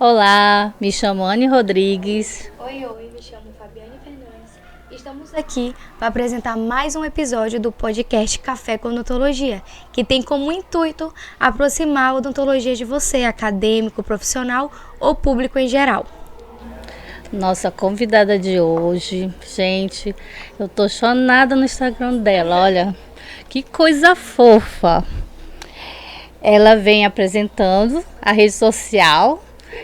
Olá, me chamo Anne Rodrigues. Oi, me chamo Fabiane Fernandes. Estamos aqui para apresentar mais um episódio do podcast Café com Odontologia, que tem como intuito aproximar a odontologia de você, acadêmico, profissional ou público em geral. Nossa convidada de hoje, gente, eu tô chonada no Instagram dela, olha, que coisa fofa. Ela vem apresentando a rede social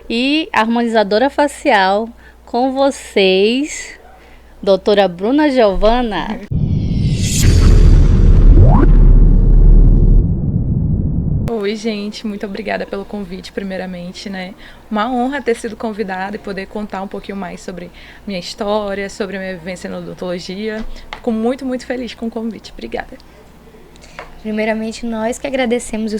e harmonizadora facial com vocês, doutora Bruna Giovana. Oi, gente, muito obrigada pelo convite, primeiramente, né? Uma honra ter sido convidada e poder contar um pouquinho mais sobre minha história, sobre a minha vivência na odontologia. Fico muito, muito feliz com o convite. Obrigada. Primeiramente, nós que agradecemos o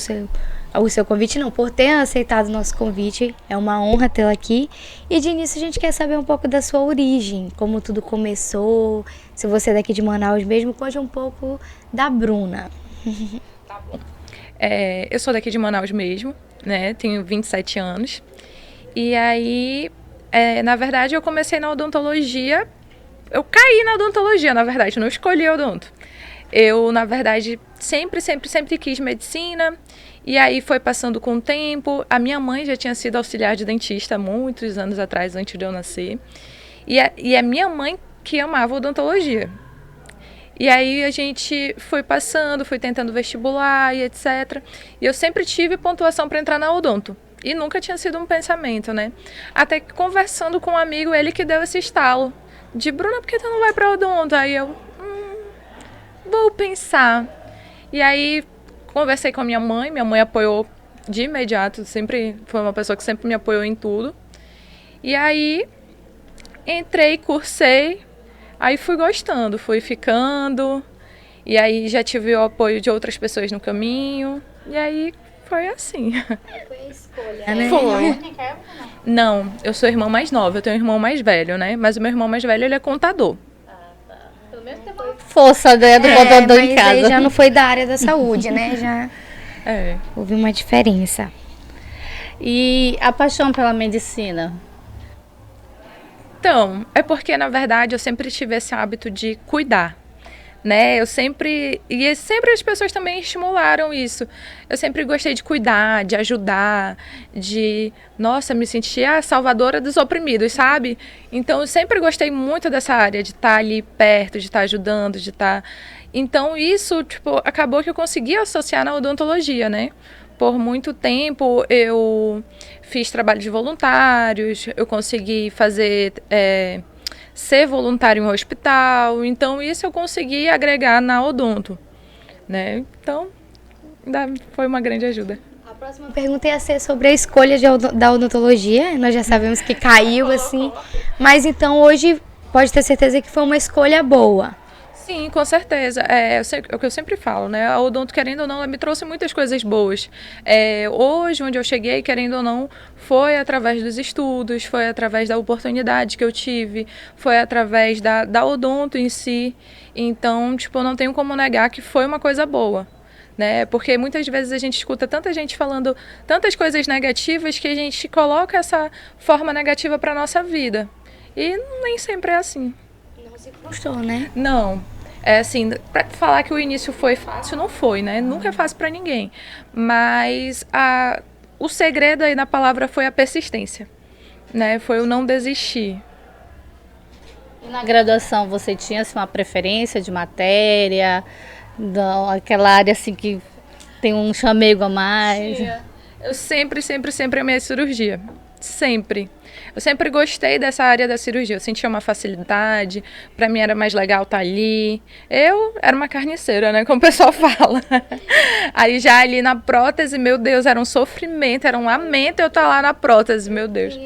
seu convite, não, por ter aceitado o nosso convite. É uma honra tê-la aqui. E de início a gente quer saber um pouco da sua origem, como tudo começou, se você é daqui de Manaus mesmo, conte um pouco da Bruna. Tá bom. Eu sou daqui de Manaus mesmo, né? Tenho 27 anos. E aí, na verdade, eu comecei na odontologia. Eu caí na odontologia, na verdade, não escolhi odonto. Eu, na verdade, sempre quis medicina. E aí foi passando com o tempo. A minha mãe já tinha sido auxiliar de dentista há muitos anos atrás, antes de eu nascer. E a minha mãe que amava odontologia. E aí a gente foi passando, foi tentando vestibular e etc. E eu sempre tive pontuação para entrar na odonto. E nunca tinha sido um pensamento, né? Até que conversando com um amigo, ele que deu esse estalo. De, Bruna, por que tu não vai para odonto? Aí eu, vou pensar. E aí conversei com a minha mãe apoiou de imediato, sempre foi uma pessoa que sempre me apoiou em tudo. E aí entrei, cursei. Aí fui gostando, fui ficando, e aí já tive o apoio de outras pessoas no caminho, e aí foi assim. Foi a escolha, né? Foi. Não, eu sou a irmã mais nova, eu tenho um irmão mais velho, né? Mas o meu irmão mais velho, ele é contador. Pelo menos tem uma força, né, do contador em casa. Mas aí já não foi da área da saúde, né? Já houve uma diferença. E a paixão pela medicina? Então, é porque, na verdade, eu sempre tive esse hábito de cuidar, né? E sempre as pessoas também estimularam isso. Eu sempre gostei de cuidar, de ajudar, me sentir a salvadora dos oprimidos, sabe? Então, eu sempre gostei muito dessa área, de estar ali perto, de estar ajudando, de estar... Então, isso, acabou que eu consegui associar na odontologia, né? Por muito tempo eu fiz trabalho de voluntários, eu consegui ser voluntário em um hospital, então isso eu consegui agregar na odonto, né? Então, foi uma grande ajuda. A próxima pergunta ia ser sobre a escolha da odontologia, nós já sabemos que caiu assim, mas então hoje pode ter certeza que foi uma escolha boa. Sim, com certeza. É o que eu sempre falo, né? A odonto, querendo ou não, ela me trouxe muitas coisas boas. Hoje, onde eu cheguei, querendo ou não, foi através dos estudos, foi através da oportunidade que eu tive, foi através da odonto em si. Então, eu não tenho como negar que foi uma coisa boa, né? Porque muitas vezes a gente escuta tanta gente falando tantas coisas negativas que a gente coloca essa forma negativa para nossa vida. E nem sempre é assim. Não se frustrou, né? Não. É assim, pra falar que o início foi fácil, não foi, né? Nunca é fácil para ninguém. Mas o segredo aí na palavra foi a persistência, né? Foi o não desistir. E na graduação você tinha assim, uma preferência de matéria, aquela área assim que tem um chamego a mais? Eu sempre amei cirurgia. Sempre. Eu sempre gostei dessa área da cirurgia, eu sentia uma facilidade, pra mim era mais legal estar ali. Eu era uma carniceira, né, como o pessoal fala. Aí já ali na prótese, meu Deus, era um sofrimento, era um lamento eu estar lá na prótese, meu Deus.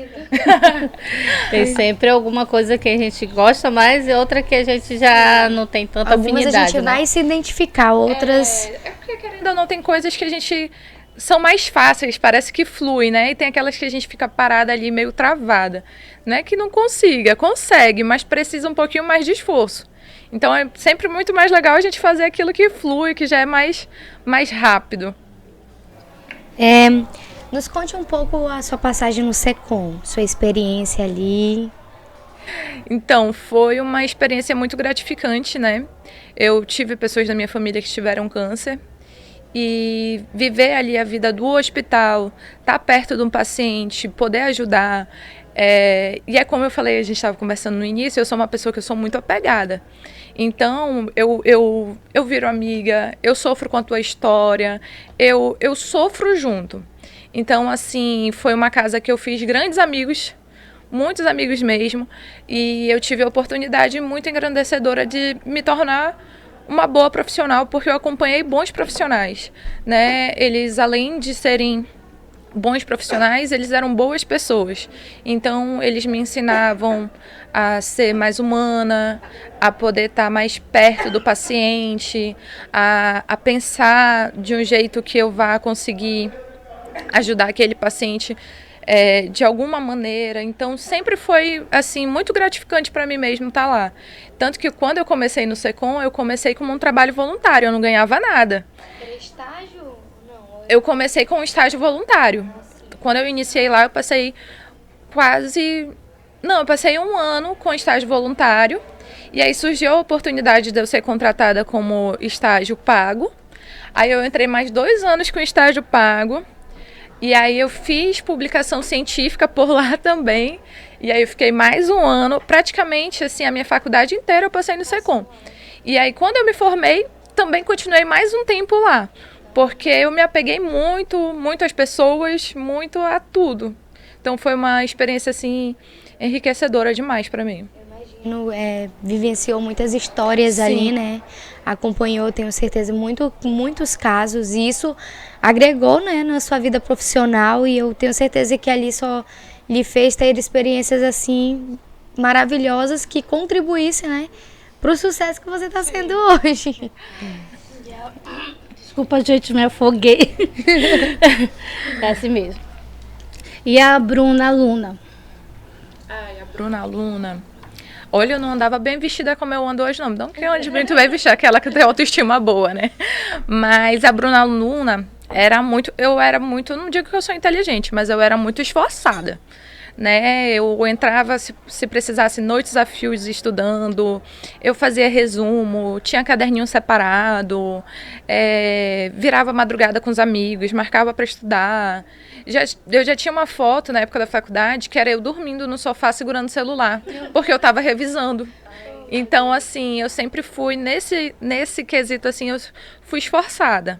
Tem sempre alguma coisa que a gente gosta mais e outra que a gente já não tem tanta afinidade. Algumas a gente vai se identificar, outras... É porque, querendo ou não, tem coisas que a gente... são mais fáceis, parece que flui, né? E tem aquelas que a gente fica parada ali, meio travada, né? Que não consegue, mas precisa um pouquinho mais de esforço. Então é sempre muito mais legal a gente fazer aquilo que flui, que já é mais rápido. Nos conte um pouco a sua passagem no SECOM, sua experiência ali. Então, foi uma experiência muito gratificante, né? Eu tive pessoas da minha família que tiveram câncer e viver ali a vida do hospital, estar perto de um paciente, poder ajudar. E é como eu falei, a gente estava conversando no início, eu sou uma pessoa que eu sou muito apegada. Então, eu viro amiga, eu sofro com a tua história, eu sofro junto. Então, assim, foi uma casa que eu fiz grandes amigos, muitos amigos mesmo, e eu tive a oportunidade muito engrandecedora de me tornar uma boa profissional, porque eu acompanhei bons profissionais, né? Eles, além de serem bons profissionais, eles eram boas pessoas. Então, eles me ensinavam a ser mais humana, a poder estar mais perto do paciente, a pensar de um jeito que eu vá conseguir ajudar aquele paciente de alguma maneira. Então, sempre foi assim muito gratificante para mim mesmo estar lá. Tanto que quando eu comecei no SECOM, eu comecei como um trabalho voluntário, eu não ganhava nada. Era estágio? Não. Eu comecei com um estágio voluntário. Quando eu iniciei lá, eu passei eu passei um ano com estágio voluntário. E aí surgiu a oportunidade de eu ser contratada como estágio pago. Aí eu entrei mais 2 anos com estágio pago. E aí eu fiz publicação científica por lá também. E aí eu fiquei mais um ano. Praticamente, assim, a minha faculdade inteira eu passei no SECOM. E aí quando eu me formei, também continuei mais um tempo lá. Porque eu me apeguei muito às pessoas, muito a tudo. Então foi uma experiência, assim, enriquecedora demais para mim. Vivenciou muitas histórias ali, né? Acompanhou, tenho certeza, muitos casos. E isso agregou, né, na sua vida profissional. E eu tenho certeza que ali só lhe fez ter experiências assim maravilhosas que contribuíssem, né, para o sucesso que você está sendo hoje. Desculpa, gente, me afoguei. É assim mesmo. E a Bruna aluna? Ai, a Bruna aluna. Olha, eu não andava bem vestida como eu ando hoje, não. Não que eu ande muito bem vestida, aquela que tem autoestima boa, né? Mas a Bruna aluna eu era muito, não digo que eu sou inteligente, mas eu era muito esforçada, né? Eu entrava, se precisasse, noites a fios estudando, eu fazia resumo, tinha caderninho separado, virava madrugada com os amigos, marcava para estudar. Eu já tinha uma foto na época da faculdade que era eu dormindo no sofá segurando o celular, porque eu estava revisando. Então, assim, eu sempre fui nesse quesito, assim, eu fui esforçada.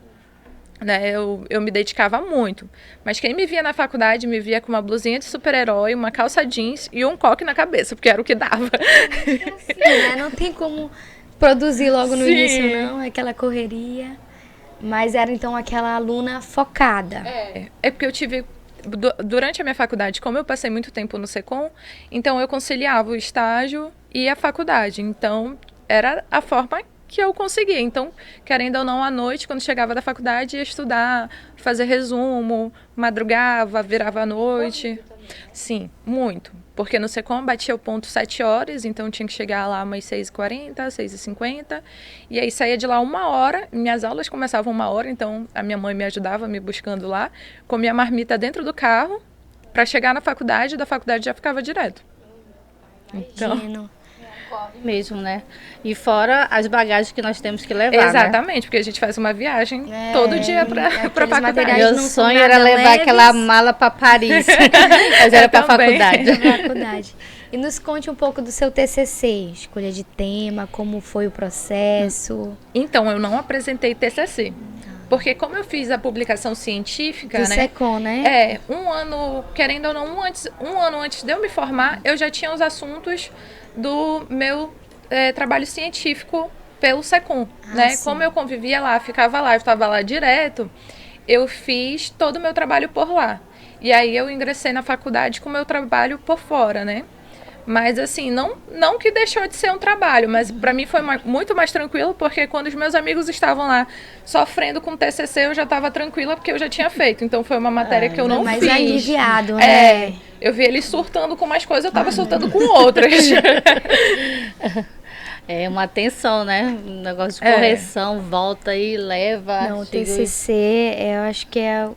Né, eu me dedicava muito. Mas quem me via na faculdade me via com uma blusinha de super-herói, uma calça jeans e um coque na cabeça, porque era o que dava. Assim, né? Não tem como produzir logo no início, não. É aquela correria. Mas era, então, aquela aluna focada. É porque eu tive... Durante a minha faculdade, como eu passei muito tempo no SECOM, então eu conciliava o estágio e a faculdade. Então, era a forma que eu conseguia. Então, querendo ou não, à noite, quando chegava da faculdade, ia estudar, fazer resumo, madrugava, virava à noite. Sim, muito. Porque no SECOM batia o ponto 7 horas, então tinha que chegar lá umas 6h40, 6h50. E aí saía de lá 1h. Minhas aulas começavam 1h, então a minha mãe me ajudava me buscando lá. Comia a marmita dentro do carro para chegar na faculdade, da faculdade já ficava direto. Então... mesmo, né? E fora as bagagens que nós temos que levar, exatamente, né? Porque a gente faz uma viagem todo dia para faculdade. Meu sonho era levar leves. Aquela mala para Paris, mas era para faculdade. E nos conte um pouco do seu TCC, escolha de tema, como foi o processo. Então, eu não apresentei TCC. Porque como eu fiz a publicação científica, do né? SECOM, né? Um ano, querendo ou não, um ano antes de eu me formar, eu já tinha os assuntos do meu trabalho científico pelo SECOM, né? Sim. Como eu convivia lá, ficava lá, eu estava lá direto, eu fiz todo o meu trabalho por lá. E aí eu ingressei na faculdade com o meu trabalho por fora, né? Mas assim, não que deixou de ser um trabalho, mas para mim foi muito mais tranquilo, porque quando os meus amigos estavam lá sofrendo com o TCC, eu já estava tranquila, porque eu já tinha feito. Então foi uma matéria que eu não fiz. Mais aliviado, né? Eu vi eles surtando com umas coisas, eu estava surtando com outras. É uma tensão, né? Um negócio de correção, volta e leva. Não, o TCC, eu acho que é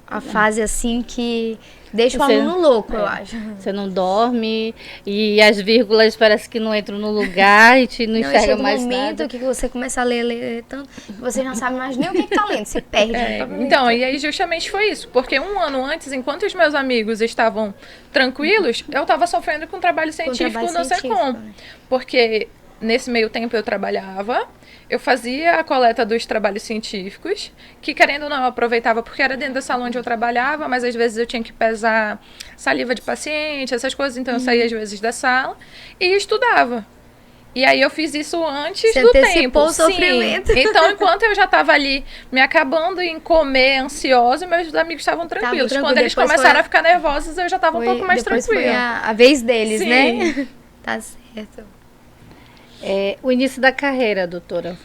a fase assim que deixa o Você- aluno louco, eu acho. Você não dorme e as vírgulas parece que não entram no lugar e te não Não, enxerga chega um mais momento nada. que você começa a ler tanto, que você já não sabe mais nem o que tá lendo, se perde. Então, e aí justamente foi isso, porque um ano antes, enquanto os meus amigos estavam tranquilos, eu estava sofrendo com trabalho científico, trabalho não sei científico, como. né? Porque nesse meio tempo eu trabalhava, eu fazia a coleta dos trabalhos científicos, que querendo ou não eu aproveitava porque era dentro da sala onde eu trabalhava, mas às vezes eu tinha que pesar saliva de paciente, essas coisas, então eu saía às vezes da sala e estudava. E aí eu fiz isso antes Você do antecipou tempo. o sofrimento. Sim. Então, enquanto eu já estava ali me acabando em comer, ansiosa, meus amigos estavam tranquilos. tranquilo. Quando eles Depois começaram foi- a ficar nervosos, eu já estava um pouco mais depois tranquila. foi a vez deles, Sim. né? Tá certo. O início da carreira, doutora,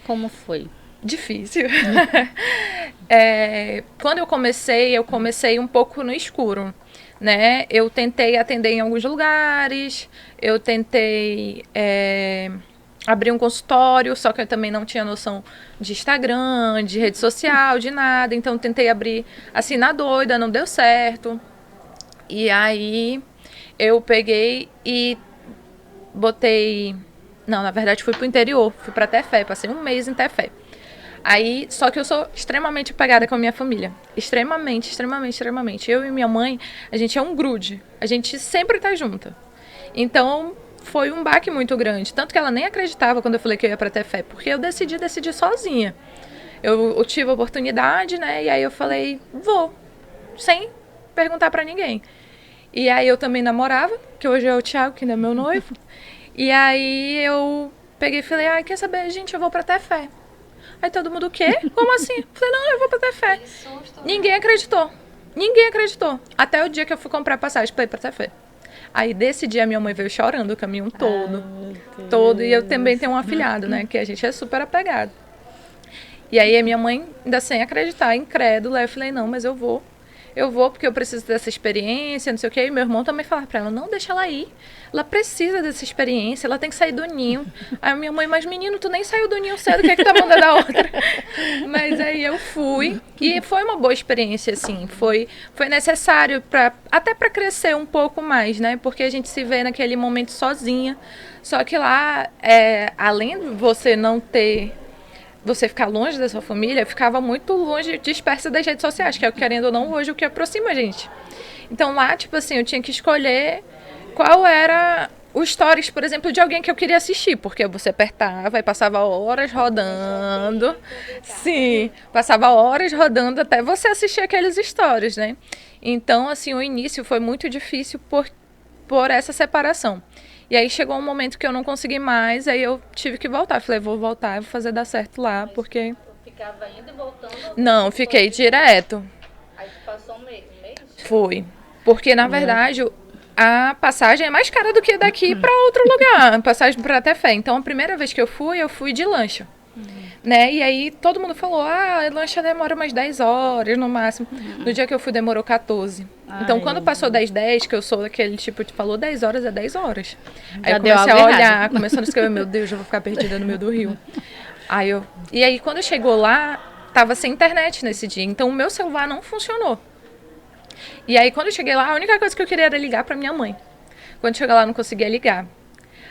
como foi? Difícil. Quando eu comecei um pouco no escuro, né? Eu tentei atender em alguns lugares, eu tentei abrir um consultório, só que eu também não tinha noção de Instagram, de rede social, de nada. Então eu tentei abrir assim na doida, não deu certo. E aí eu peguei e botei... Não, na verdade fui pro interior, fui pra Tefé, passei um mês em Tefé. Aí, só que eu sou extremamente apegada com a minha família. Extremamente, extremamente, extremamente. Eu e minha mãe, a gente é um grude. A gente sempre tá junta. Então, foi um baque muito grande. Tanto que ela nem acreditava quando eu falei que eu ia pra Tefé, porque eu decidi sozinha. Eu tive a oportunidade, né? E aí eu falei, vou, sem perguntar pra ninguém. E aí eu também namorava, que hoje é o Thiago, que ainda é meu noivo. E aí eu peguei e falei, quer saber, gente, eu vou pra Tefé. Aí todo mundo, o quê? Como assim? Falei, não, eu vou pra Tefé. Ninguém acreditou. Ninguém acreditou. Até o dia que eu fui comprar passagem pra ir pra Tefé. Aí desse dia minha mãe veio chorando o caminho todo. Todo. E eu também tenho um afilhado, né? Que a gente é super apegado. E aí a minha mãe, ainda sem acreditar, incrédula, eu falei, não, mas eu vou. Eu vou porque eu preciso dessa experiência, não sei o quê. E meu irmão também falava pra ela, não, deixa ela ir. Ela precisa dessa experiência, ela tem que sair do ninho. Aí a minha mãe, mas menino, tu nem saiu do ninho cedo, o que é que tá mandando a outra? Mas aí eu fui. E foi uma boa experiência, assim. Foi necessário até pra crescer um pouco mais, né? Porque a gente se vê naquele momento sozinha. Só que lá, além de você não ter... Você ficar longe da sua família, eu ficava muito longe, dispersa das redes sociais, que é, querendo ou não, hoje o que aproxima a gente. Então lá, tipo assim, eu tinha que escolher qual era o stories, por exemplo, de alguém que eu queria assistir, porque você apertava e passava horas rodando. Sim, passava horas rodando até você assistir aqueles stories, né? Então, assim, o início foi muito difícil por essa separação. E aí chegou um momento que eu não consegui mais, aí eu tive que voltar. Falei, vou voltar, vou fazer dar certo lá, porque... Ficava indo e voltando? Não, fiquei direto. Aí passou um mês? Fui. Porque, na verdade, a passagem é mais cara do que daqui para outro lugar. A passagem para Tefé. Então, a primeira vez que eu fui de lancha. Né? E aí, todo mundo falou, a lancha demora umas 10 horas no máximo. No dia que eu fui, demorou 14. Então, quando passou 10, que eu sou daquele tipo que falou 10 horas, é 10 horas. Aí Já eu deu comecei a algo olhar, errado. começando a escrever, meu Deus, eu vou ficar perdida no meio do rio. E aí, quando chegou lá, tava sem internet nesse dia. Então, o meu celular não funcionou. E aí, quando eu cheguei lá, a única coisa que eu queria era ligar pra minha mãe. Quando cheguei lá, eu não conseguia ligar.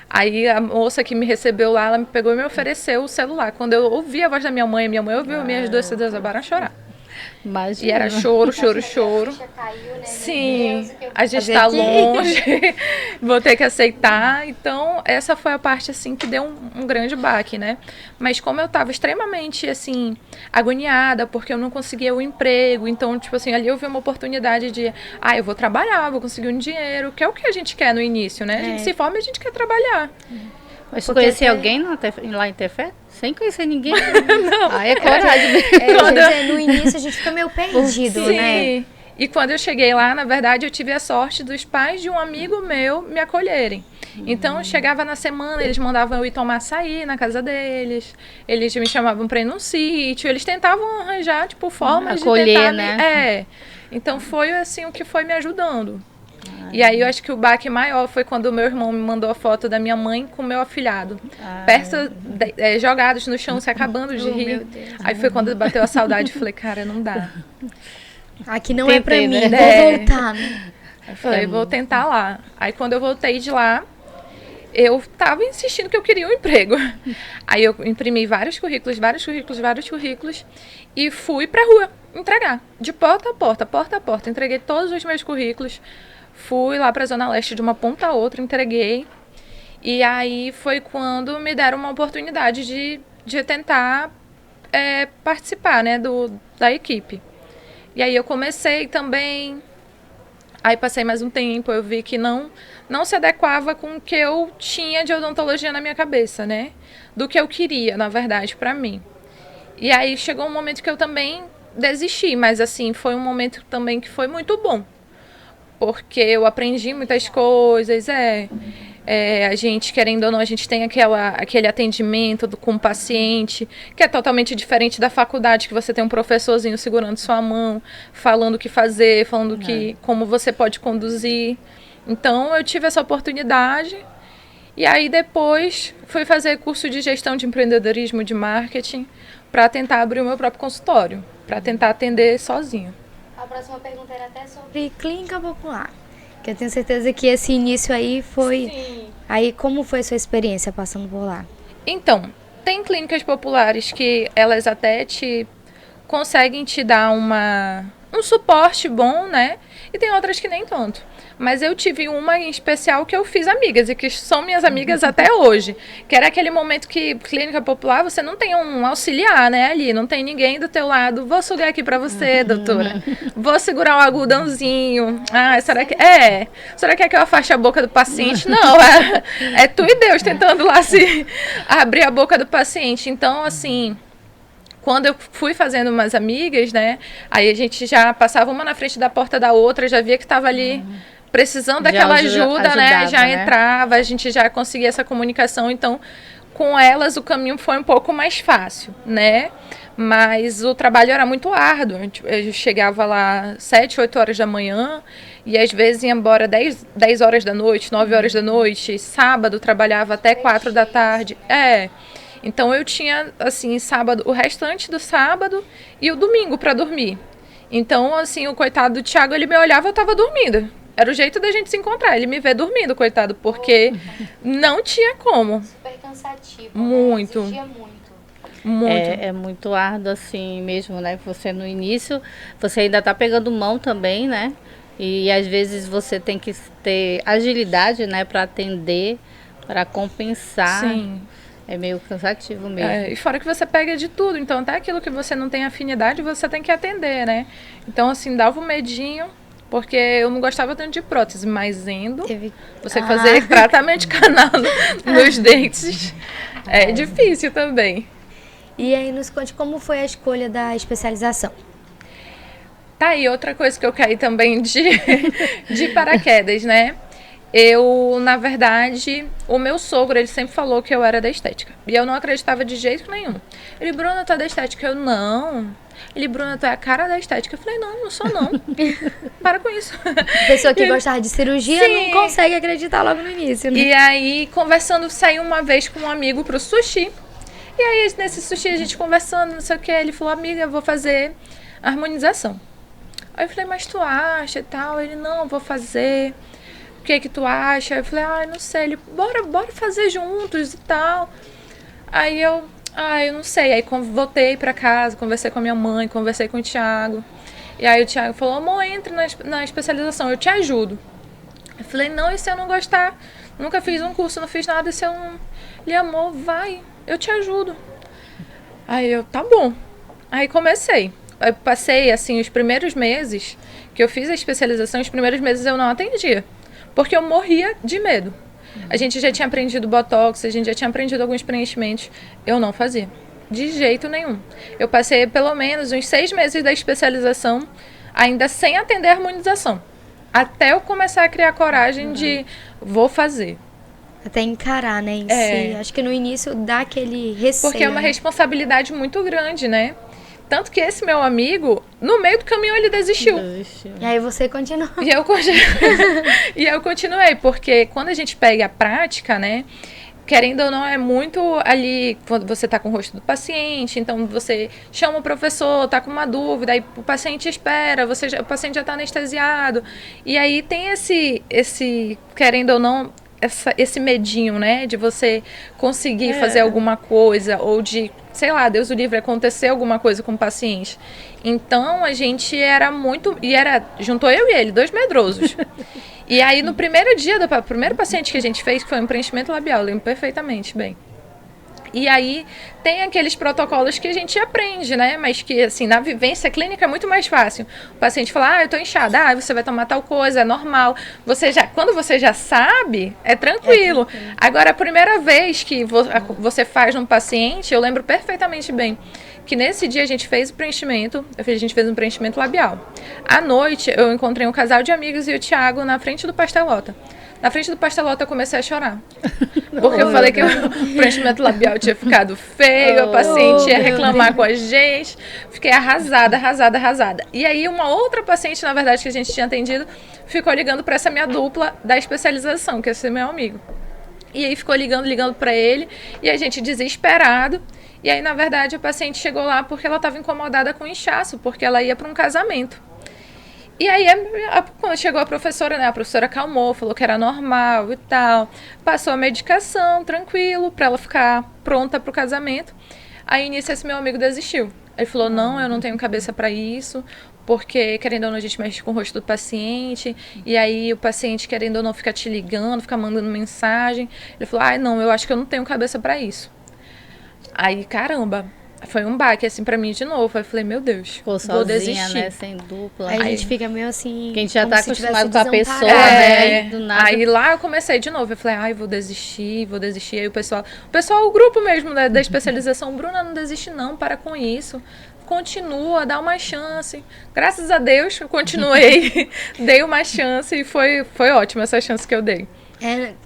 Aí a moça que me recebeu lá, ela me pegou e me ofereceu o celular. Quando eu ouvi a voz da minha mãe ouviu, minhas duas filhas acabaram a chorar. Imagina. E era choro, choro, choro. Sim, a gente tá longe, vou ter que aceitar. Então, essa foi a parte, assim, que deu um grande baque, né? Mas como eu tava extremamente, assim, agoniada, porque eu não conseguia o emprego. Então, tipo assim, ali eu vi uma oportunidade de, eu vou trabalhar, vou conseguir um dinheiro, que é o que a gente quer no início, né? A gente se forma e a gente quer trabalhar. Mas você conhecia alguém lá em Tefé? Sem conhecer ninguém? Não. Aí é coragem mesmo. No início a gente fica meio perdido, Sim. né? E quando eu cheguei lá, na verdade, eu tive a sorte dos pais de um amigo meu me acolherem. Então, eu chegava na semana, eles mandavam eu ir tomar açaí na casa deles, eles me chamavam para ir num sítio, eles tentavam arranjar, tipo, formas Acolher, de tentar... né? Então, foi, assim, o que foi me ajudando. E aí, eu acho que o baque maior foi quando o meu irmão me mandou a foto da minha mãe com o meu afilhado. Jogados no chão, se acabando de rir. Aí foi quando bateu a saudade e falei, cara, não dá. Aqui não é pra Tentei, mim, né? vou voltar, né? Eu falei, vou tentar lá. Aí quando eu voltei de lá, eu tava insistindo que eu queria um emprego. Aí eu imprimi vários currículos e fui pra rua entregar, de porta a porta. Entreguei todos os meus currículos, fui lá pra Zona Leste de uma ponta a outra, entreguei. E aí foi quando me deram uma oportunidade de tentar participar, né, da equipe. E aí eu comecei também, aí passei mais um tempo, eu vi que não se adequava com o que eu tinha de odontologia na minha cabeça, né? Do que eu queria, na verdade, pra mim. E aí chegou um momento que eu também desisti, mas assim, foi um momento também que foi muito bom. Porque eu aprendi muitas coisas, a gente, querendo ou não, a gente tem aquele atendimento com o paciente, que é totalmente diferente da faculdade, que você tem um professorzinho segurando sua mão, falando o que fazer, falando como você pode conduzir. Então, eu tive essa oportunidade e aí depois fui fazer curso de gestão de empreendedorismo de marketing para tentar abrir o meu próprio consultório, para tentar atender sozinho. A próxima pergunta era até sobre clínica popular. Que eu tenho certeza que esse início aí foi... Sim. Aí, como foi a sua experiência passando por lá? Então, tem clínicas populares que elas até conseguem te dar um suporte bom, né? E tem outras que nem tanto. Mas eu tive uma em especial que eu fiz amigas e que são minhas amigas até hoje. Que era aquele momento que clínica popular você não tem um auxiliar, né, ali. Não tem ninguém do teu lado. Vou sugar aqui pra você, doutora. Vou segurar um algodãozinho. Ah, será que... Será que é que eu afaste a boca do paciente? Não, é tu e Deus tentando lá abrir a boca do paciente. Então, assim... Quando eu fui fazendo umas amigas, né? Aí a gente já passava uma na frente da porta da outra, já via que estava ali precisando daquela ajuda, né? Já entrava, a gente já conseguia essa comunicação. Então, com elas, o caminho foi um pouco mais fácil, né? Mas o trabalho era muito árduo. Eu chegava lá 7, 8 horas da manhã e às vezes ia embora 10 horas da noite, 9 horas da noite. Sábado trabalhava até 4 da tarde. Então eu tinha, assim, sábado, o restante do sábado e o domingo para dormir. Então, assim, o coitado do Thiago, ele me olhava, eu tava dormindo. Era o jeito da gente se encontrar, ele me vê dormindo, coitado, porque não tinha como. Super cansativo. Muito. Né? Exigia muito. Muito. É muito árduo assim mesmo, né? Você no início, você ainda tá pegando mão também, né? E às vezes você tem que ter agilidade, né, para atender, para compensar. Sim. É meio cansativo mesmo. E fora que você pega de tudo, então até aquilo que você não tem afinidade, você tem que atender, né? Então, assim, dava um medinho, porque eu não gostava tanto de prótese, mas você fazer tratamento de canal nos dentes é difícil também. E aí, nos conte como foi a escolha da especialização. Tá aí outra coisa que eu caí também de paraquedas, né? Eu, na verdade, o meu sogro, ele sempre falou que eu era da estética. E eu não acreditava de jeito nenhum. Ele, Bruna, tu é da estética? Eu, não. Ele, Bruna, tu é a cara da estética. Eu falei, não sou não. Para com isso. Pessoa que gostava de cirurgia Sim. não consegue acreditar logo no início, né? E aí, conversando, saí uma vez com um amigo pro sushi. E aí, nesse sushi, a gente conversando, não sei o que, ele falou, amiga, eu vou fazer harmonização. Aí eu falei, mas tu acha e tal? Ele, não, eu vou fazer... O que tu acha? Eu falei, não sei. Ele, bora fazer juntos e tal. Aí eu não sei. Aí voltei pra casa, conversei com a minha mãe, conversei com o Thiago. E aí o Thiago falou, amor, entra na especialização, eu te ajudo. Eu falei, não, e se eu não gostar? Nunca fiz um curso, não fiz nada, e se eu não... Ele, amor, vai, eu te ajudo. Aí eu, tá bom. Aí comecei. Eu passei, assim, os primeiros meses que eu fiz a especialização, os primeiros meses eu não atendia. Porque eu morria de medo. A gente já tinha aprendido botox, a gente já tinha aprendido alguns preenchimentos. Eu não fazia. De jeito nenhum. Eu passei pelo menos uns 6 meses da especialização ainda sem atender a harmonização. Até eu começar a criar coragem de vou fazer. Até encarar, né, em si. Acho que no início dá aquele receio. Porque é uma responsabilidade muito grande, né? Tanto que esse meu amigo, no meio do caminho, ele desistiu. E aí você continuou. E eu continuei, porque quando a gente pega a prática, né? querendo ou não, é muito ali, quando você está com o rosto do paciente, então você chama o professor, está com uma dúvida, aí o paciente espera, o paciente já está anestesiado. E aí tem esse querendo ou não, esse medinho, né, de você conseguir fazer alguma coisa, ou de, sei lá, Deus o livre, acontecer alguma coisa com o paciente. Então, a gente era muito, juntou eu e ele, 2 medrosos. E aí, no primeiro dia, o primeiro paciente que a gente fez, que foi um preenchimento labial, lembro perfeitamente bem. E aí, tem aqueles protocolos que a gente aprende, né? Mas que, assim, na vivência clínica é muito mais fácil. O paciente fala, eu tô inchada, você vai tomar tal coisa, é normal. Quando você já sabe, é tranquilo. Agora, a primeira vez que você faz num paciente, eu lembro perfeitamente bem que nesse dia a gente fez o preenchimento, a gente fez um preenchimento labial. À noite, eu encontrei um casal de amigos e o Thiago na frente do Pastelota. Na frente do Pastelota eu comecei a chorar. Porque eu falei que o preenchimento labial tinha ficado feio, a paciente ia reclamar com a gente. Fiquei arrasada. E aí uma outra paciente, na verdade, que a gente tinha atendido, ficou ligando para essa minha dupla da especialização, que é esse meu amigo. E aí ficou ligando para ele, e a gente desesperado. E aí, na verdade, a paciente chegou lá porque ela estava incomodada com inchaço, porque ela ia para um casamento. E aí, quando chegou a professora, né, a professora acalmou, falou que era normal e tal, passou a medicação, tranquilo, para ela ficar pronta para o casamento. Aí, nisso, esse meu amigo desistiu. Ele falou, não, eu não tenho cabeça para isso, porque, querendo ou não, a gente mexe com o rosto do paciente, e aí o paciente, querendo ou não, fica te ligando, fica mandando mensagem. Ele falou, não, eu acho que eu não tenho cabeça para isso. Aí, caramba, foi um baque, assim, pra mim de novo. Aí eu falei, meu Deus, ficou vou sozinha, desistir. né, sem dupla. Aí a gente fica meio assim... Que a gente já tá acostumado com a pessoa, desamparado. né, aí do nada... Aí lá eu comecei de novo, eu falei, vou desistir. Aí o pessoal, o grupo mesmo da especialização, Bruna, não desiste não, para com isso. Continua, dá uma chance. Graças a Deus, eu continuei, dei uma chance e foi ótima essa chance que eu dei.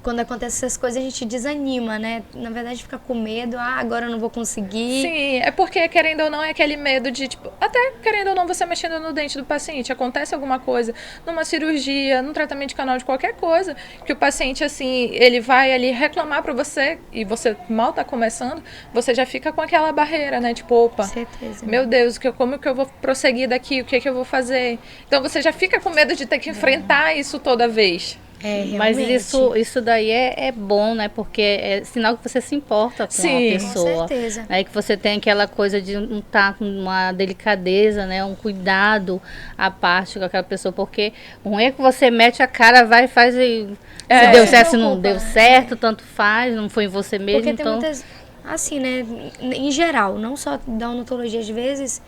Quando acontecem essas coisas a gente desanima, né? Na verdade fica com medo, agora eu não vou conseguir. Sim, é porque querendo ou não é aquele medo de, tipo, até querendo ou não você mexendo no dente do paciente, acontece alguma coisa numa cirurgia, num tratamento de canal de qualquer coisa, que o paciente, assim, ele vai ali reclamar pra você e você mal tá começando, você já fica com aquela barreira, né? Tipo, opa, certeza, meu Deus, como que eu vou prosseguir daqui? O que eu vou fazer? Então você já fica com medo de ter que enfrentar isso toda vez. Mas isso daí é bom, né? Porque é sinal que você se importa com a pessoa. Com certeza. Né? Que você tem aquela coisa de não estar com uma delicadeza, né? Um cuidado à parte com aquela pessoa. Porque um é que você mete a cara, vai e faz e... se deu certo, se não deu certo, tanto faz, não foi em você mesmo. Porque então... tem muitas... Assim, né? Em geral, não só da odontologia, às vezes,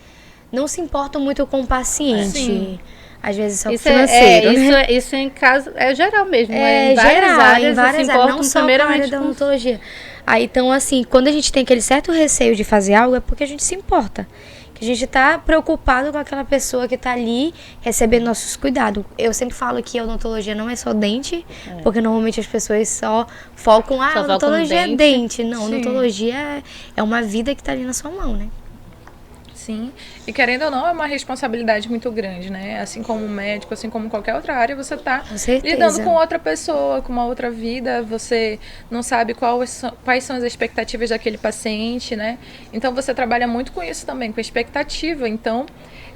não se importam muito com o paciente. Sim. Às vezes só financeiro, né? Isso em caso, é geral mesmo. Em várias áreas, em várias áreas, não só na área da com... odontologia. Aí, então, assim, quando a gente tem aquele certo receio de fazer algo, é porque a gente se importa. Que a gente tá preocupado com aquela pessoa que tá ali recebendo nossos cuidados. Eu sempre falo que a odontologia não é só dente, porque normalmente as pessoas só focam, odontologia é dente. Não, odontologia é uma vida que tá ali na sua mão, né? Sim, e querendo ou não, é uma responsabilidade muito grande, né? Assim como um médico, assim como qualquer outra área, você tá lidando com outra pessoa, com uma outra vida, você não sabe quais são as expectativas daquele paciente, né? Então você trabalha muito com isso também, com expectativa. Então,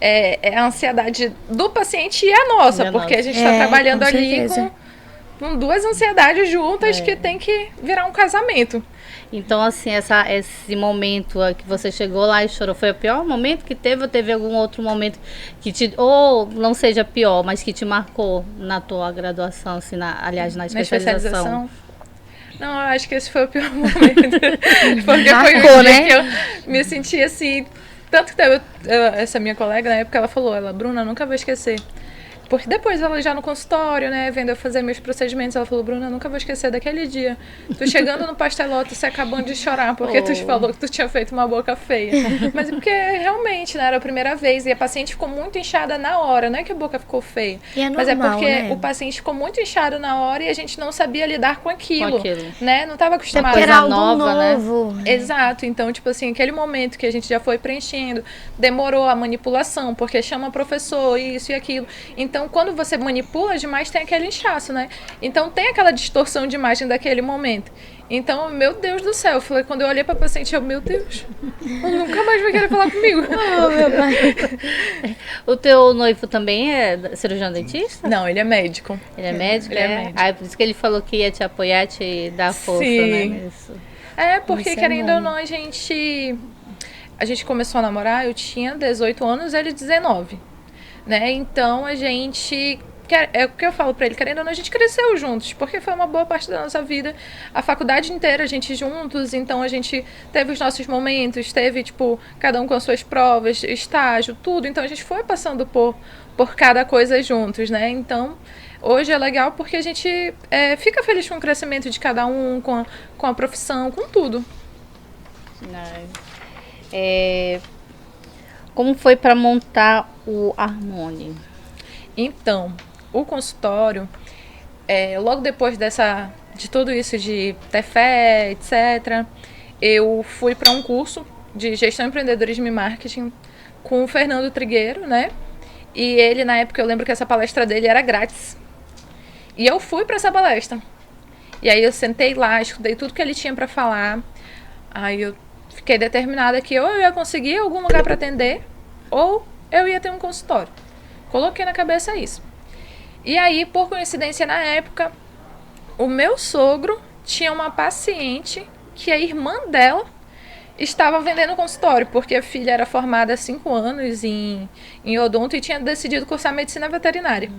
é a ansiedade do paciente e a nossa, porque a gente está trabalhando ali com 2 ansiedades juntas que tem que virar um casamento. Então, assim, esse momento que você chegou lá e chorou, foi o pior momento que teve? Ou teve algum outro momento que ou não seja pior, mas que te marcou na tua graduação, assim, aliás, na especialização? Não, eu acho que esse foi o pior momento. Porque Marcou, foi o dia né? que eu me senti assim... Tanto que essa minha colega, na época, ela falou, Bruna, eu nunca vou esquecer. Porque depois ela já no consultório, né, vendo eu fazer meus procedimentos, ela falou, Bruna, eu nunca vou esquecer daquele dia. Tu chegando no Pastelota, você acabando de chorar, porque tu falou que tu tinha feito uma boca feia. Mas porque realmente, né, era a primeira vez, e a paciente ficou muito inchada na hora, não é que a boca ficou feia. E é normal, mas é porque né? o paciente ficou muito inchado na hora e a gente não sabia lidar com aquilo. Né? Não estava acostumado. Porque era algo novo, né? Exato, então, tipo assim, aquele momento que a gente já foi preenchendo, demorou a manipulação, porque chama professor, isso e aquilo. Então, Então, quando você manipula demais, tem aquele inchaço, né? Então, tem aquela distorção de imagem daquele momento. Então, meu Deus do céu, quando eu olhei pra paciente, meu Deus, eu nunca mais vai querer falar comigo. Oh, meu pai. O teu noivo também é cirurgião dentista? Não, ele é médico. Ele é médico? Ele é médico. Ah, por isso que ele falou que ia te apoiar, te dar força, Sim. né? Nisso. Porque Isso é querendo bom. ou não, a gente começou a namorar, eu tinha 18 anos, ele 19, né? Então a gente, é o que eu falo pra ele, querendo ou não, a gente cresceu juntos, porque foi uma boa parte da nossa vida, a faculdade inteira a gente juntos, então a gente teve os nossos momentos, teve, tipo, cada um com as suas provas, estágio, tudo, então a gente foi passando por cada coisa juntos, né? Então, hoje é legal porque a gente fica feliz com o crescimento de cada um, com a profissão, com tudo. Como foi para montar o Harmony? Então, o consultório, logo depois de tudo isso de ter fé, etc., eu fui para um curso de gestão, empreendedorismo e marketing com o Fernando Trigueiro, né? E ele, na época, eu lembro que essa palestra dele era grátis. E eu fui para essa palestra. E aí eu sentei lá, escutei tudo que ele tinha para falar. Aí eu fiquei determinada que ou eu ia conseguir algum lugar para atender, ou eu ia ter um consultório. Coloquei na cabeça isso. E aí, por coincidência, na época, o meu sogro tinha uma paciente que a irmã dela estava vendendo consultório, porque a filha era formada há 5 anos em odonto e tinha decidido cursar medicina veterinária.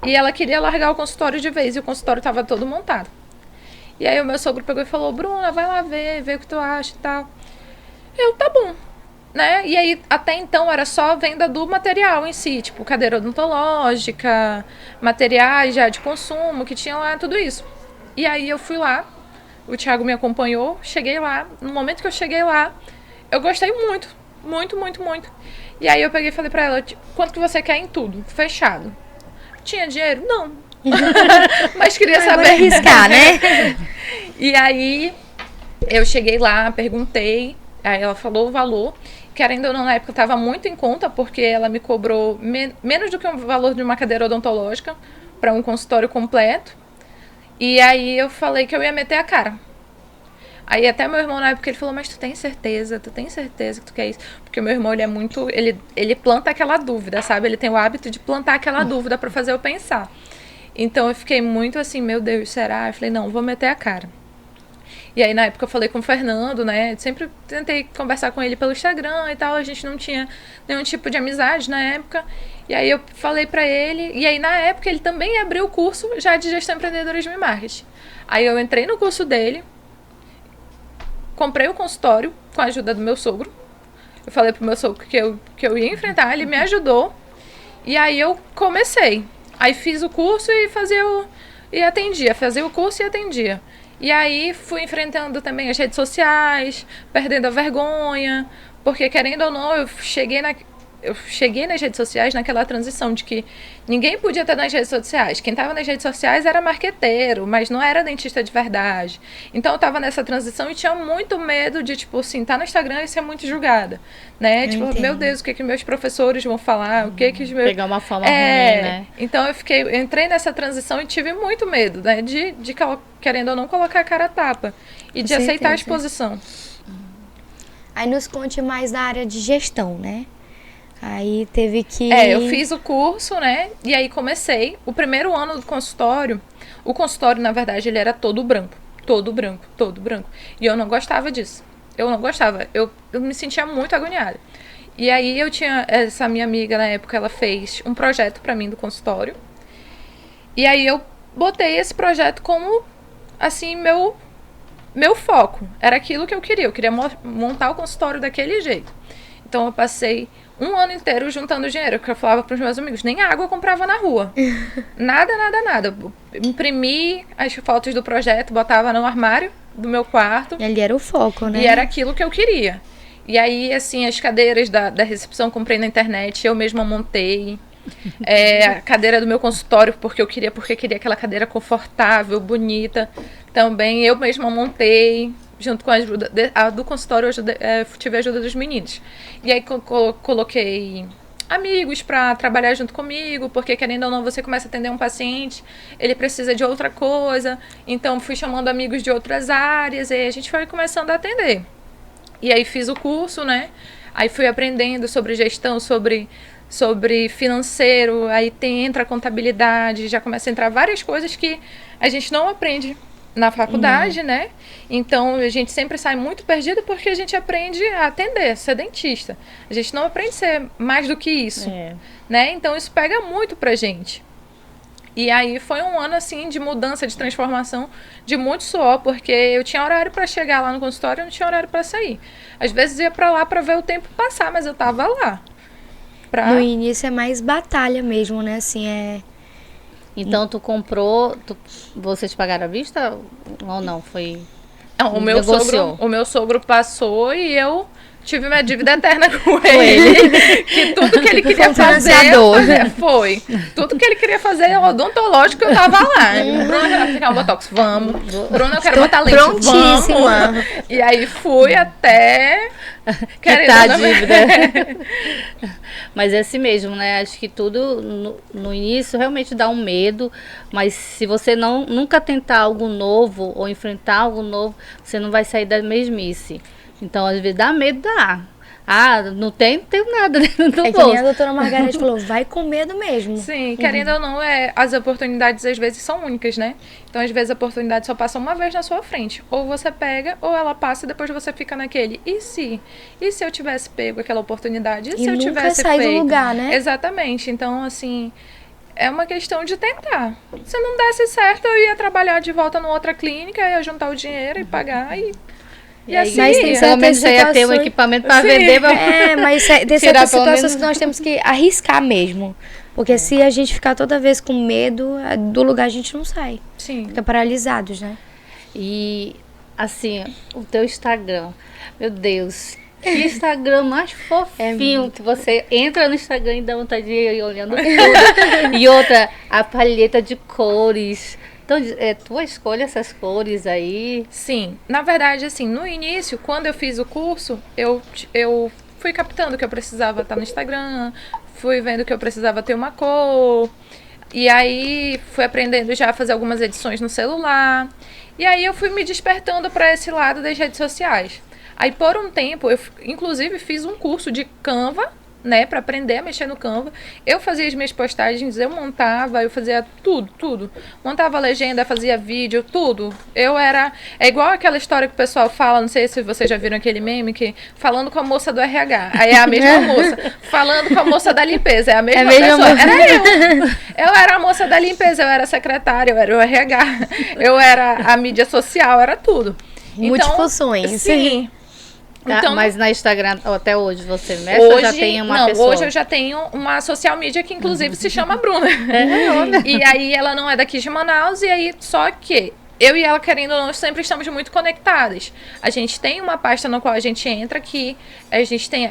E ela queria largar o consultório de vez, e o consultório estava todo montado. E aí o meu sogro pegou e falou, Bruna, vai lá ver o que tu acha e tal. Eu, tá bom. Né? E aí, até então, era só a venda do material em si, tipo cadeira odontológica, materiais já de consumo, que tinha lá, tudo isso. E aí eu fui lá, o Thiago me acompanhou, cheguei lá. No momento que eu cheguei lá, eu gostei muito, muito, muito, muito. E aí eu peguei e falei pra ela, quanto que você quer em tudo? Fechado. Tinha dinheiro? Não. Mas queria saber. Vou arriscar, né? E aí eu cheguei lá, perguntei, aí ela falou o valor. Querendo ou não, na época estava muito em conta, porque ela me cobrou menos do que o valor de uma cadeira odontológica para um consultório completo. E aí eu falei que eu ia meter a cara. Aí até meu irmão na época ele falou, mas tu tem certeza que tu quer isso? Porque o meu irmão, ele é muito, ele planta aquela dúvida, sabe? Ele tem o hábito de plantar aquela dúvida para fazer eu pensar. Então eu fiquei muito assim, meu Deus, será? Eu falei, não, vou meter a cara. E aí na época eu falei com o Fernando, né? Sempre tentei conversar com ele pelo Instagram e tal, a gente não tinha nenhum tipo de amizade na época. E aí eu falei pra ele, e aí na época ele também abriu o curso já de gestão, empreendedorismo e marketing. Aí eu entrei no curso dele, comprei o consultório com a ajuda do meu sogro. Eu falei pro meu sogro que eu ia enfrentar, ele me ajudou. E aí eu comecei. Aí fiz o curso e atendia, fazia o curso e atendia. E aí fui enfrentando também as redes sociais, perdendo a vergonha, porque querendo ou não, eu cheguei nas redes sociais naquela transição de que ninguém podia estar nas redes sociais. Quem estava nas redes sociais era marqueteiro, mas não era dentista de verdade. Então eu estava nessa transição e tinha muito medo de, tipo assim, tá no Instagram e ser muito julgada, né? Tipo, entendo. meu Deus, o que meus professores vão falar, o que os meus... Pegar uma fama ruim, né? Então eu entrei nessa transição e tive muito medo, né? De querendo ou não, colocar a cara a tapa. E de aceitar a exposição. Aí nos conte mais da área de gestão, né? Aí teve que... eu fiz o curso, né? E aí comecei. O primeiro ano do consultório, o consultório, na verdade, ele era todo branco. Todo branco, todo branco. E eu não gostava disso. Eu não gostava. Eu me sentia muito agoniada. E aí eu tinha... Essa minha amiga, na época, ela fez um projeto pra mim do consultório. E aí eu botei esse projeto como, assim, meu foco. Era aquilo que eu queria. Eu queria montar o consultório daquele jeito. Então eu passei um ano inteiro juntando dinheiro, que eu falava para os meus amigos, nem água eu comprava na rua. Nada, nada, nada. Imprimi as fotos do projeto, botava no armário do meu quarto. E ali era o foco, né? E era aquilo que eu queria. E aí, assim, as cadeiras da recepção eu comprei na internet, eu mesma montei. A cadeira do meu consultório, porque queria aquela cadeira confortável, bonita. Também eu mesma montei. Junto com a ajuda do consultório, eu tive a ajuda dos meninos. E aí coloquei amigos para trabalhar junto comigo, porque querendo ou não, você começa a atender um paciente, ele precisa de outra coisa, então fui chamando amigos de outras áreas, e aí a gente foi começando a atender. E aí fiz o curso, né? Aí fui aprendendo sobre gestão, sobre financeiro, aí entra a contabilidade, já começa a entrar várias coisas que a gente não aprende na faculdade, né? Então, a gente sempre sai muito perdido porque a gente aprende a atender, ser dentista. A gente não aprende a ser mais do que isso, né? Então, isso pega muito pra gente. E aí, foi um ano, assim, de mudança, de transformação, de muito suor, porque eu tinha horário pra chegar lá no consultório e não tinha horário pra sair. Às vezes, ia pra lá pra ver o tempo passar, mas eu tava lá. No início, é mais batalha mesmo, né? Assim, Então, tu comprou, vocês pagaram à vista ou não? Foi... Não, o meu sogro passou e eu tive minha dívida eterna com ele. Que tudo que ele queria fazer, foi. Tudo que ele queria fazer, odontológico, eu tava lá. Bruna, eu quero aplicar um botox, vamos. Bruna, eu quero botar lente, vamos. E aí fui até... quitar a dívida. Mas é assim mesmo, né? Acho que tudo no início realmente dá um medo, mas se você nunca tentar algo novo ou enfrentar algo novo, você não vai sair da mesmice. Então, às vezes dá medo, dá. Não tenho nada dentro do bolso. Que nem a doutora Margarete falou, vai com medo mesmo. Sim, querendo ou não, as oportunidades às vezes são únicas, né? Então, às vezes a oportunidade só passa uma vez na sua frente. Ou você pega, ou ela passa e depois você fica naquele. E se eu tivesse pego aquela oportunidade? E se eu tivesse sair feito? Do lugar, né? Exatamente. Então, assim, é uma questão de tentar. Se não desse certo, eu ia trabalhar de volta numa outra clínica, ia juntar o dinheiro e pagar e assim, mas tem pelo menos já ia ter um equipamento para vender. Mas tem certas situações que nós temos que arriscar mesmo. Porque se a gente ficar toda vez com medo, do lugar a gente não sai. Sim. Fica paralisados, né? E, assim, o teu Instagram, meu Deus, que Instagram mais fofinho, que você entra no Instagram e dá vontade de ir olhando tudo. E outra, a palheta de cores. Então, é tua escolha essas cores aí? Sim, na verdade, assim, no início, quando eu fiz o curso, eu fui captando que eu precisava estar no Instagram, fui vendo que eu precisava ter uma cor, e aí fui aprendendo já a fazer algumas edições no celular, e aí eu fui me despertando para esse lado das redes sociais. Aí, por um tempo, eu inclusive fiz um curso de Canva, né, para aprender a mexer no Canva. Eu fazia as minhas postagens, eu montava, eu fazia tudo. Montava legenda, fazia vídeo, tudo. É igual aquela história que o pessoal fala, não sei se vocês já viram aquele meme, que falando com a moça do RH, aí é a mesma moça. Falando com a moça da limpeza, é a mesma pessoa. Era eu. Eu era a moça da limpeza, eu era a secretária, eu era o RH, eu era a mídia social, era tudo. Multifunções. Sim. Então, mas na Instagram, até hoje, você mexe ou já tem uma pessoa? Hoje eu já tenho uma social media que inclusive se chama Bruna. E aí ela não é daqui de Manaus, e aí só que eu e ela, querendo ou não, sempre estamos muito conectadas. A gente tem uma pasta na qual a gente entra que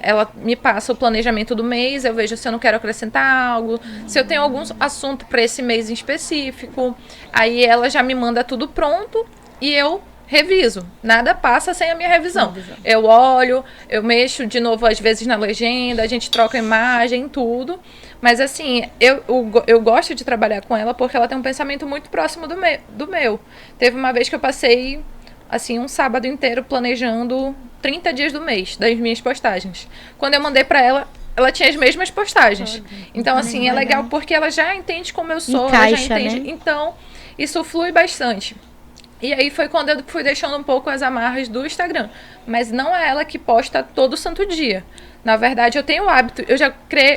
ela me passa o planejamento do mês, eu vejo se eu não quero acrescentar algo, se eu tenho algum assunto para esse mês em específico, aí ela já me manda tudo pronto e eu reviso. Nada passa sem a minha revisão. Eu olho, eu mexo de novo às vezes na legenda, a gente troca imagem, tudo. Mas assim, eu gosto de trabalhar com ela porque ela tem um pensamento muito próximo do meu. Teve uma vez que eu passei assim um sábado inteiro planejando 30 dias do mês das minhas postagens. Quando eu mandei pra ela, ela tinha as mesmas postagens. Então assim, é legal porque ela já entende como eu sou, ela já entende. Né? Então, isso flui bastante. E aí foi quando eu fui deixando um pouco as amarras do Instagram. Mas não é ela que posta todo santo dia. Na verdade, eu tenho o hábito,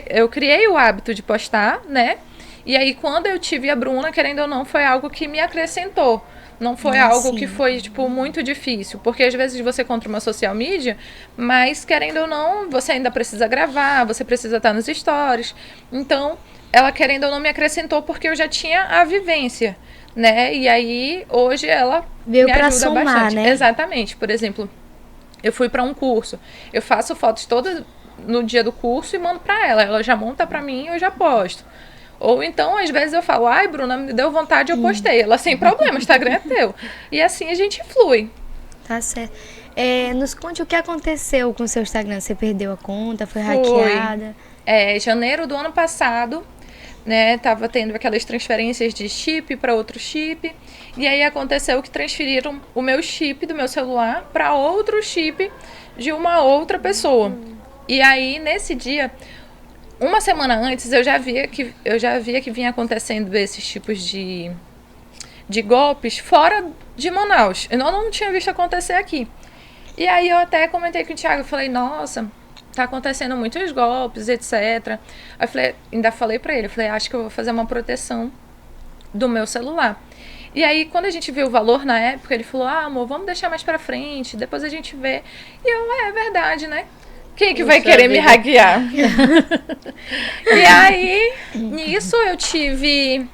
eu criei o hábito de postar, né? E aí, quando eu tive a Bruna, querendo ou não, foi algo que me acrescentou. Não foi algo que foi, tipo, muito difícil. Porque às vezes você contra uma social media, mas querendo ou não, você ainda precisa gravar, você precisa estar nos stories. Então, ela querendo ou não me acrescentou porque eu já tinha a vivência, né? E aí, hoje ela veio me ajuda somar, bastante. Né? Exatamente. Por exemplo, eu fui para um curso, eu faço fotos todas no dia do curso e mando para ela. Ela já monta para mim e eu já posto. Ou então, às vezes eu falo, ai, Bruna, me deu vontade, eu postei. Ela, sem problema, o Instagram é teu. E assim a gente flui. Tá certo. Nos conte o que aconteceu com o seu Instagram. Você perdeu a conta, foi hackeada? janeiro do ano passado, né, tava tendo aquelas transferências de chip para outro chip, e aí aconteceu que transferiram o meu chip do meu celular para outro chip de uma outra pessoa. E aí, nesse dia, uma semana antes, eu já via que vinha acontecendo esses tipos de golpes fora de Manaus. Eu não tinha visto acontecer aqui. E aí eu até comentei com o Thiago, eu falei, nossa, tá acontecendo muitos golpes, etc. Aí ainda falei pra ele, eu falei, acho que eu vou fazer uma proteção do meu celular. E aí, quando a gente viu o valor na época, ele falou, amor, vamos deixar mais pra frente, depois a gente vê. E eu, é verdade, né? Quem que vai querer me hackear? E aí, nisso eu tive...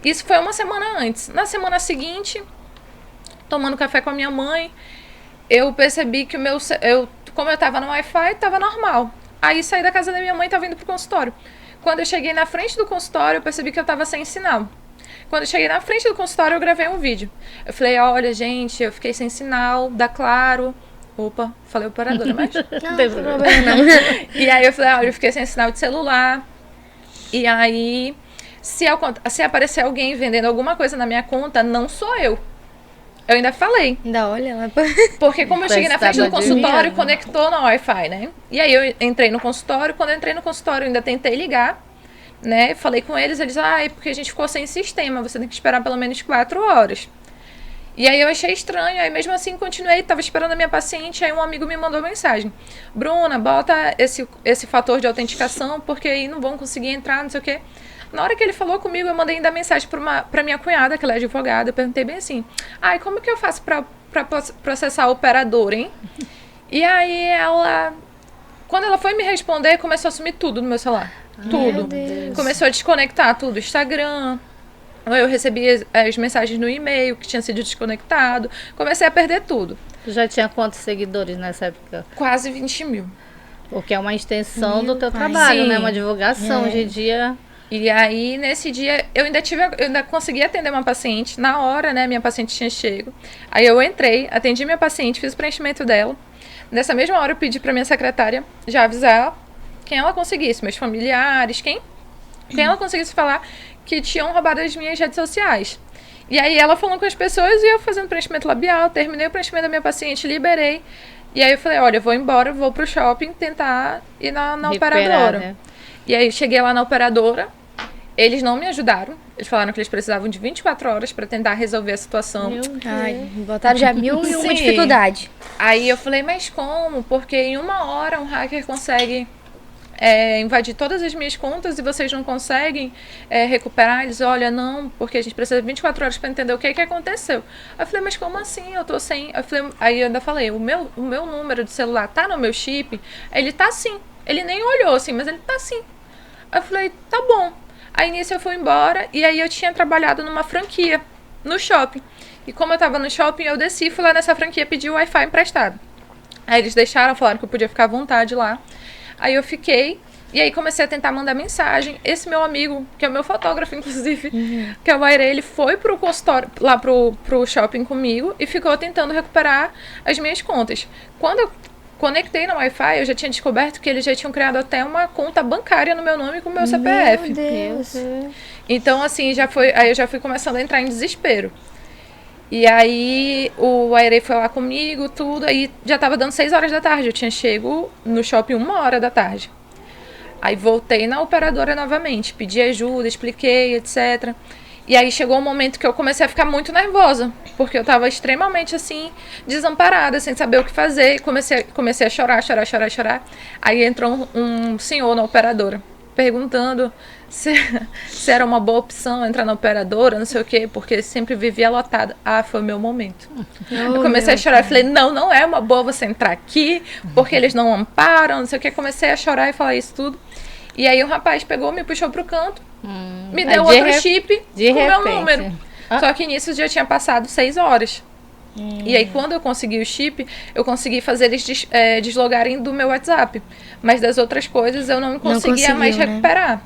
Isso foi uma semana antes. Na semana seguinte, tomando café com a minha mãe, eu percebi que como eu tava no Wi-Fi, tava normal. Aí saí da casa da minha mãe e tava indo pro consultório. Quando eu cheguei na frente do consultório, eu percebi que eu tava sem sinal. Quando eu cheguei na frente do consultório, eu gravei um vídeo. Eu falei, olha, gente, eu fiquei sem sinal, dá Claro. Opa, falei operadora, mas... Não tem problema, não. E aí eu falei, olha, eu fiquei sem sinal de celular. E aí, se aparecer alguém vendendo alguma coisa na minha conta, não sou eu. Eu ainda falei. Ainda olha lá. Porque como eu cheguei na frente do consultório, conectou no Wi-Fi, né? E aí eu entrei no consultório. Quando eu entrei no consultório, eu ainda tentei ligar, né? Falei com eles, é porque a gente ficou sem sistema, você tem que esperar pelo menos 4 horas. E aí eu achei estranho, aí mesmo assim continuei, tava esperando a minha paciente, aí um amigo me mandou mensagem. Bruna, bota esse fator de autenticação, porque aí não vão conseguir entrar, não sei o quê. Na hora que ele falou comigo, eu mandei ainda mensagem pra minha cunhada, que ela é advogada, eu perguntei bem assim, como que eu faço pra processar a operadora, hein? E aí quando ela foi me responder, começou a sumir tudo no meu celular. Tudo. Começou a desconectar tudo, Instagram... Eu recebi as mensagens no e-mail que tinha sido desconectado. Comecei a perder tudo. Tu já tinha quantos seguidores nessa época? Quase 20 mil. Porque é uma extensão do teu trabalho, né? Uma divulgação. Hoje em dia... E aí, nesse dia, eu ainda consegui atender uma paciente. Na hora, né? Minha paciente tinha chego. Aí eu entrei, atendi minha paciente, fiz o preenchimento dela. Nessa mesma hora, eu pedi pra minha secretária já avisar quem ela conseguisse. Meus familiares, quem ela conseguisse falar que tinham roubado as minhas redes sociais. E aí ela falando com as pessoas e eu fazendo preenchimento labial, terminei o preenchimento da minha paciente, liberei. E aí eu falei, olha, eu vou embora, vou pro shopping tentar ir na operadora. Né? E aí cheguei lá na operadora, eles não me ajudaram. Eles falaram que eles precisavam de 24 horas para tentar resolver a situação. Botaram já 1001 dificuldade. Aí eu falei, mas como? Porque em 1 hora um hacker consegue... invadir todas as minhas contas e vocês não conseguem recuperar. Eles, olha, não, porque a gente precisa de 24 horas para entender o que aconteceu. Aí eu falei, mas como assim? Eu tô sem... Aí eu ainda falei, o meu número de celular tá no meu chip? Ele tá sim. Ele nem olhou assim, mas ele tá sim. Aí eu falei, tá bom. Aí nisso eu fui embora e aí eu tinha trabalhado numa franquia no shopping. E como eu tava no shopping, eu desci, fui lá nessa franquia pedir o Wi-Fi emprestado. Aí eles deixaram, falaram que eu podia ficar à vontade lá. Aí eu fiquei, e aí comecei a tentar mandar mensagem. Esse meu amigo, que é o meu fotógrafo, inclusive, que é o Aire, ele foi pro consultório, lá pro shopping comigo e ficou tentando recuperar as minhas contas. Quando eu conectei no Wi-Fi, eu já tinha descoberto que eles já tinham criado até uma conta bancária no meu nome com o meu CPF. Meu Deus. Então, assim, aí eu já fui começando a entrar em desespero. E aí o Aire foi lá comigo, tudo, aí já tava dando 6 horas da tarde, eu tinha chego no shopping 1 hora da tarde. Aí voltei na operadora novamente, pedi ajuda, expliquei, etc. E aí chegou um momento que eu comecei a ficar muito nervosa, porque eu tava extremamente, assim, desamparada, sem saber o que fazer, e comecei a chorar. Aí entrou um senhor na operadora, perguntando se era uma boa opção entrar na operadora, não sei o quê, porque sempre vivia lotada. Foi o meu momento. Eu comecei a chorar, eu falei, não é uma boa você entrar aqui, porque eles não amparam, não sei o quê. Comecei a chorar e falar isso tudo. E aí o rapaz pegou, me puxou pro canto, me deu outro chip com o meu número. Só que nisso já tinha passado 6 horas. E aí, quando eu consegui o chip, eu consegui fazer eles deslogarem do meu WhatsApp. Mas das outras coisas eu não conseguia mais recuperar.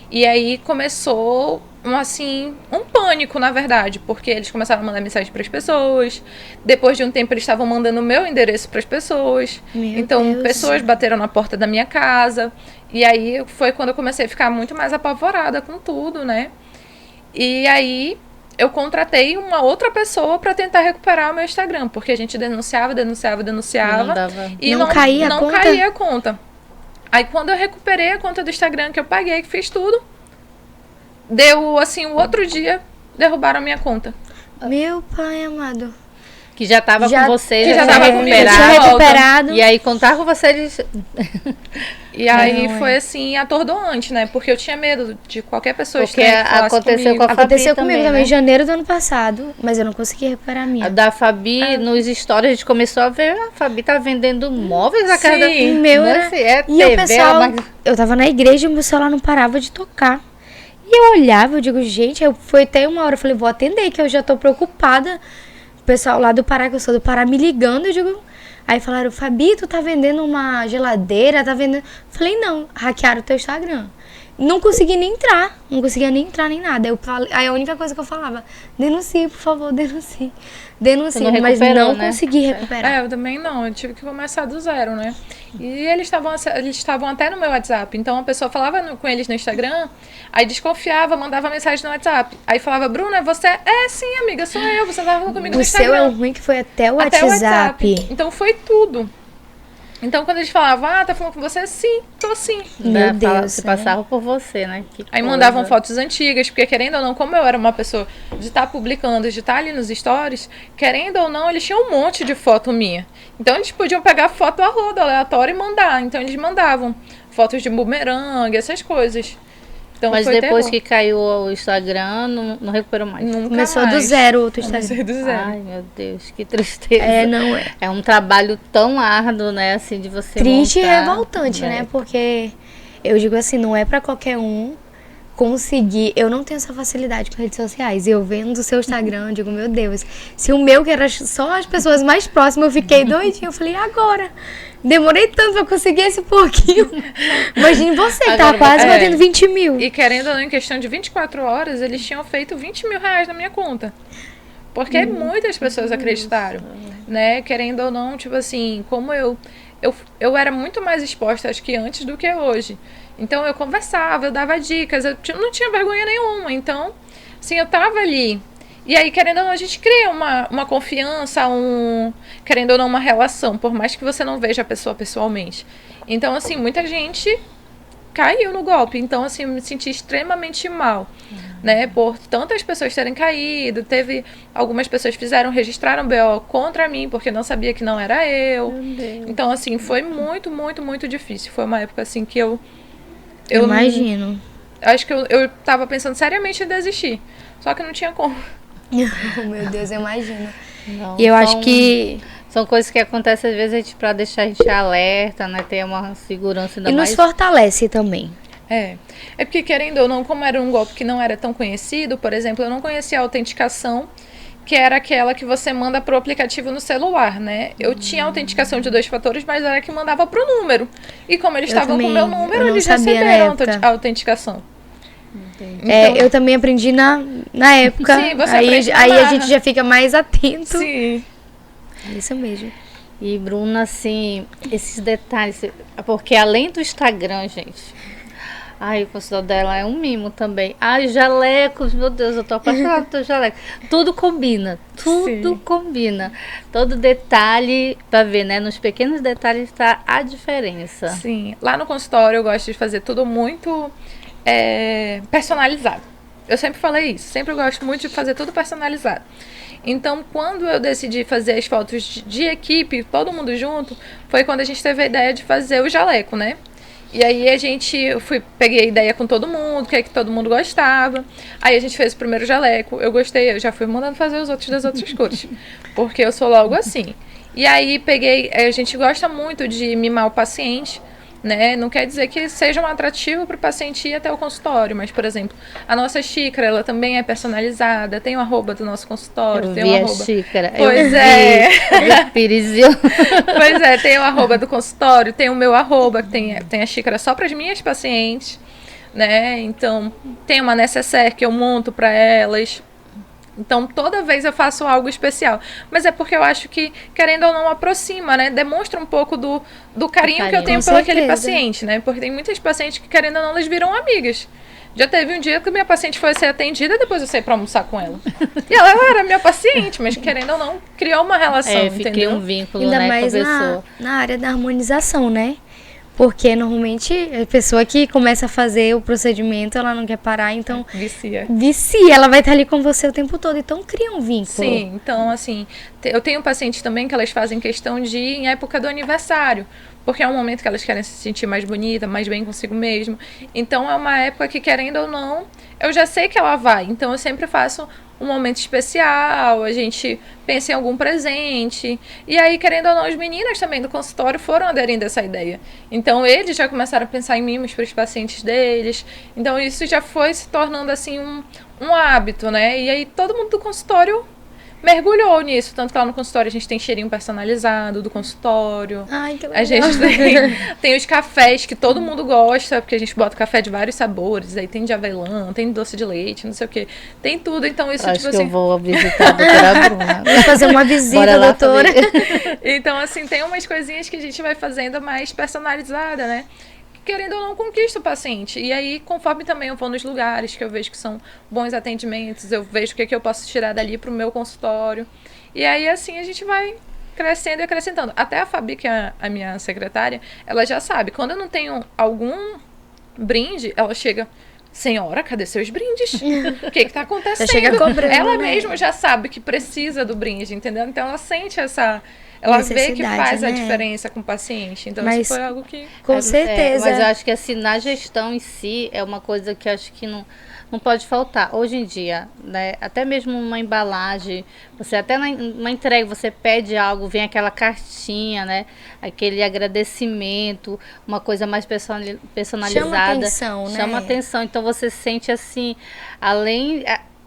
E aí começou um pânico, na verdade, porque eles começaram a mandar mensagem para as pessoas. Depois de um tempo, eles estavam mandando o meu endereço para as pessoas. Então, pessoas bateram na porta da minha casa. E aí foi quando eu comecei a ficar muito mais apavorada com tudo, né? E aí eu contratei uma outra pessoa para tentar recuperar o meu Instagram, porque a gente denunciava e não caía a conta. Aí quando eu recuperei a conta do Instagram, que eu paguei, que fiz tudo, deu assim, o outro dia derrubaram a minha conta. Meu pai amado. Que já estava com você, que já estava recuperado. E aí contar com você eles... E aí foi assim, atordoante, né? Porque eu tinha medo de qualquer pessoa porque aconteceu comigo. Aconteceu comigo também, em janeiro do ano passado, mas eu não consegui recuperar a minha. A da Fabi, nos stories, a gente começou a ver, a Fabi tá vendendo móveis na casa da... Meu era... E o pessoal, eu tava na igreja e o meu celular não parava de tocar. E eu olhava, eu digo, gente, foi até uma hora, eu falei, vou atender, que eu já tô preocupada. O pessoal lá do Pará, que eu sou do Pará, me ligando, eu digo... Aí falaram, Fabi, tu tá vendendo uma geladeira, tá vendendo... Falei, não, hackearam o teu Instagram. Não consegui nem entrar, não conseguia nem entrar nem nada. Aí a única coisa que eu falava, denuncie, por favor, denuncie. Denuncie, mas não consegui recuperar. Eu também não, eu tive que começar do zero, né? E eles estavam até no meu WhatsApp, então a pessoa falava com eles no Instagram, aí desconfiava, mandava mensagem no WhatsApp. Aí falava, Bruna, você... sim, amiga, sou eu, você tava falando comigo no Instagram. O seu é o ruim que foi até o WhatsApp. Então foi tudo. Então, quando eles falavam, tá falando com você? Sim, tô sim. Meu Deus. Se passava por você, né? Aí mandavam fotos antigas, porque querendo ou não, como eu era uma pessoa de estar publicando, de estar ali nos stories, querendo ou não, eles tinham um monte de foto minha. Então, eles podiam pegar foto a roda, aleatória, e mandar. Então, eles mandavam fotos de bumerangue, essas coisas. Então, mas depois que caiu o Instagram, não recuperou mais. Nunca Começou mais. Do zero outro Instagram. Comecei do zero. Ai, meu Deus, que tristeza. É um trabalho tão árduo, né, assim, de você triste montar, e revoltante, né? Porque eu digo assim, não é pra qualquer um conseguir... Eu não tenho essa facilidade com redes sociais. Eu vendo o seu Instagram, eu digo, meu Deus, se o meu, que era só as pessoas mais próximas, eu fiquei doidinha. Eu falei, agora? Demorei tanto pra conseguir esse pouquinho. Imagine você, que tava quase batendo 20 mil. E querendo ou não, em questão de 24 horas, eles tinham feito 20 mil reais na minha conta. Porque muitas pessoas acreditaram, né? Querendo ou não, tipo assim, como eu era muito mais exposta, acho que antes do que hoje. Então, eu conversava, eu dava dicas, eu não tinha vergonha nenhuma. Então, assim, eu tava ali. E aí, querendo ou não, a gente cria uma confiança, querendo ou não, uma relação, por mais que você não veja a pessoa pessoalmente. Então, assim, muita gente caiu no golpe. Então, assim, eu me senti extremamente mal, né? Por tantas pessoas terem caído. Algumas pessoas registraram BO contra mim, porque não sabia que não era eu. Então, assim, foi muito, muito, muito difícil. Foi uma época, assim, que eu imagino. Acho que eu tava pensando seriamente em desistir. Só que não tinha como. Meu Deus, eu imagino. Não, e eu acho que... São coisas que acontecem às vezes pra deixar a gente alerta, né? Ter uma segurança ainda mais. E nos fortalece também. É porque querendo ou não, como era um golpe que não era tão conhecido, por exemplo, eu não conhecia a autenticação, que era aquela que você manda pro aplicativo no celular, né? Eu tinha autenticação de 2 fatores, mas era que mandava pro número. E como eles estavam com o meu número, eles receberam a autenticação. Então, eu também aprendi na época. Sim, você aí a gente já fica mais atento. Sim. Isso mesmo. E Bruna, assim, esses detalhes, porque além do Instagram, gente, o consultório dela é um mimo também. Jalecos, meu Deus, eu tô apaixonada pelo jaleco. Tudo combina, combina. Todo detalhe, pra ver, né, nos pequenos detalhes tá a diferença. Sim, lá no consultório eu gosto de fazer tudo muito personalizado. Eu sempre falei isso, sempre gosto muito de fazer tudo personalizado. Então, quando eu decidi fazer as fotos de equipe, todo mundo junto, foi quando a gente teve a ideia de fazer o jaleco, né? E aí eu peguei a ideia com todo mundo, o que é que todo mundo gostava. Aí a gente fez o primeiro jaleco, eu gostei, eu já fui mandando fazer os outros das outras cores, porque eu sou logo assim. E aí a gente gosta muito de mimar o paciente, né? Não quer dizer que seja um atrativo para o paciente ir até o consultório, mas, por exemplo, a nossa xícara, ela também é personalizada, tem o arroba do nosso consultório, tem o arroba. Xícara. Pois Pois tem o arroba do consultório, tem o meu arroba, que tem a xícara só para as minhas pacientes, né? Então, tem uma necessaire que eu monto para elas. Então, toda vez eu faço algo especial. Mas é porque eu acho que, querendo ou não, aproxima, né? Demonstra um pouco do carinho que eu tenho pelo aquele paciente, né? Porque tem muitas pacientes que, querendo ou não, elas viram amigas. Já teve um dia que minha paciente foi ser atendida e depois eu saí pra almoçar com ela. E ela era minha paciente, mas querendo ou não, criou uma relação, entendeu? Um vínculo, ainda né, mais com a pessoa. Na área da harmonização, né? Porque normalmente a pessoa que começa a fazer o procedimento, ela não quer parar, então... Vicia. Ela vai estar ali com você o tempo todo, então cria um vínculo. Sim, então assim, eu tenho pacientes também que elas fazem questão de ir em época do aniversário, porque é um momento que elas querem se sentir mais bonita, mais bem consigo mesmo. Então é uma época que, querendo ou não, eu já sei que ela vai, então eu sempre faço um momento especial, a gente pensa em algum presente. E aí, querendo ou não, as meninas também do consultório foram aderindo a essa ideia. Então, eles já começaram a pensar em mimos para os pacientes deles. Então, isso já foi se tornando, assim, um hábito, né? E aí, todo mundo do consultório mergulhou nisso. Tanto que lá no consultório a gente tem cheirinho personalizado do consultório. Ai, que legal. A gente tem os cafés que todo mundo gosta, porque a gente bota café de vários sabores. Aí tem de avelã, tem doce de leite, não sei o quê. Tem tudo, então isso, Acho tipo que assim... eu vou visitar a doutora Bruna. Vou fazer uma visita, Bora lá doutora. Então, assim, tem umas coisinhas que a gente vai fazendo mais personalizada, né? Querendo ou não, conquista o paciente. E aí, conforme também eu vou nos lugares que eu vejo que são bons atendimentos, eu vejo o que eu posso tirar dali pro meu consultório. E aí, assim, a gente vai crescendo e acrescentando. Até a Fabi, que é a minha secretária, ela já sabe. Quando eu não tenho algum brinde, ela chega... Senhora, cadê seus brindes? O que tá acontecendo? Já chega cobrando, ela né? mesma já sabe que precisa do brinde, entendeu? Então, ela sente essa... Ela vê que faz a diferença com o paciente. Então, isso foi algo que... Com certeza. Mas eu acho que assim, na gestão em si, é uma coisa que acho que não pode faltar. Hoje em dia, né? Até mesmo uma embalagem, você até numa entrega, você pede algo, vem aquela cartinha, né? Aquele agradecimento, uma coisa mais personalizada. Chama atenção, né? Chama atenção. Então, você sente assim, além...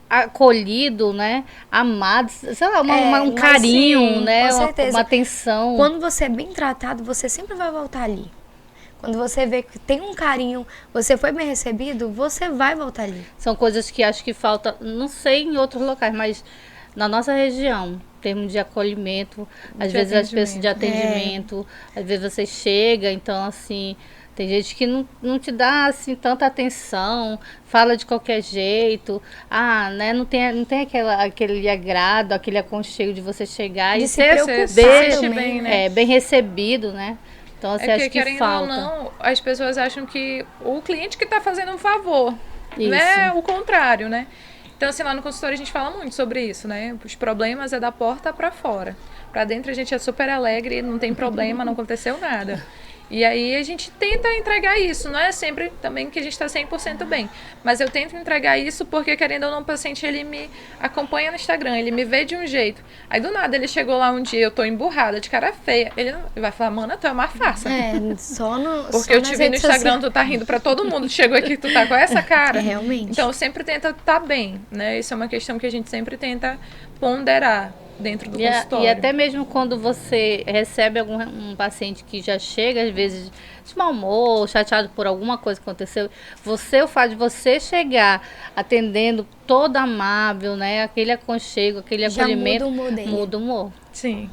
acolhido, né? Amado, sei lá, um carinho, sim, né? Com certeza. Uma atenção. Quando você é bem tratado, você sempre vai voltar ali. Quando você vê que tem um carinho, você foi bem recebido, você vai voltar ali. São coisas que acho que falta, não sei em outros locais, mas na nossa região, em termos de acolhimento, às vezes as pessoas de atendimento, às vezes você chega, então assim, tem gente que não te dá assim tanta atenção, fala de qualquer jeito, né? Não tem aquele agrado, aquele aconchego de você chegar De e se ser preocupar também, né? bem recebido, né? Então, você acha que querendo falta. ou não, as pessoas acham que o cliente que está fazendo um favor, Isso. né? O contrário, né? Então, assim, lá no consultório a gente fala muito sobre isso, né? Os problemas é da porta para fora. Para dentro a gente é super alegre, não tem problema, não aconteceu nada. E aí a gente tenta entregar isso, não é sempre também que a gente está 100% bem, mas eu tento entregar isso porque, querendo ou não, o paciente, ele me acompanha no Instagram, ele me vê de um jeito. Aí do nada ele chegou lá um dia, eu tô emburrada, de cara feia, ele vai falar, mana, tu é uma farsa. Porque eu te vi no Instagram, tu tá rindo pra todo mundo, chegou aqui, tu tá com essa cara. Realmente. Então eu sempre tento estar bem, né? Isso é uma questão que a gente sempre tenta ponderar dentro do consultório. E até mesmo quando você recebe um paciente que já chega, às vezes, de mau humor, chateado por alguma coisa que aconteceu, o fato de você chegar atendendo todo amável, né? Aquele aconchego, aquele acolhimento, muda o humor. Sim.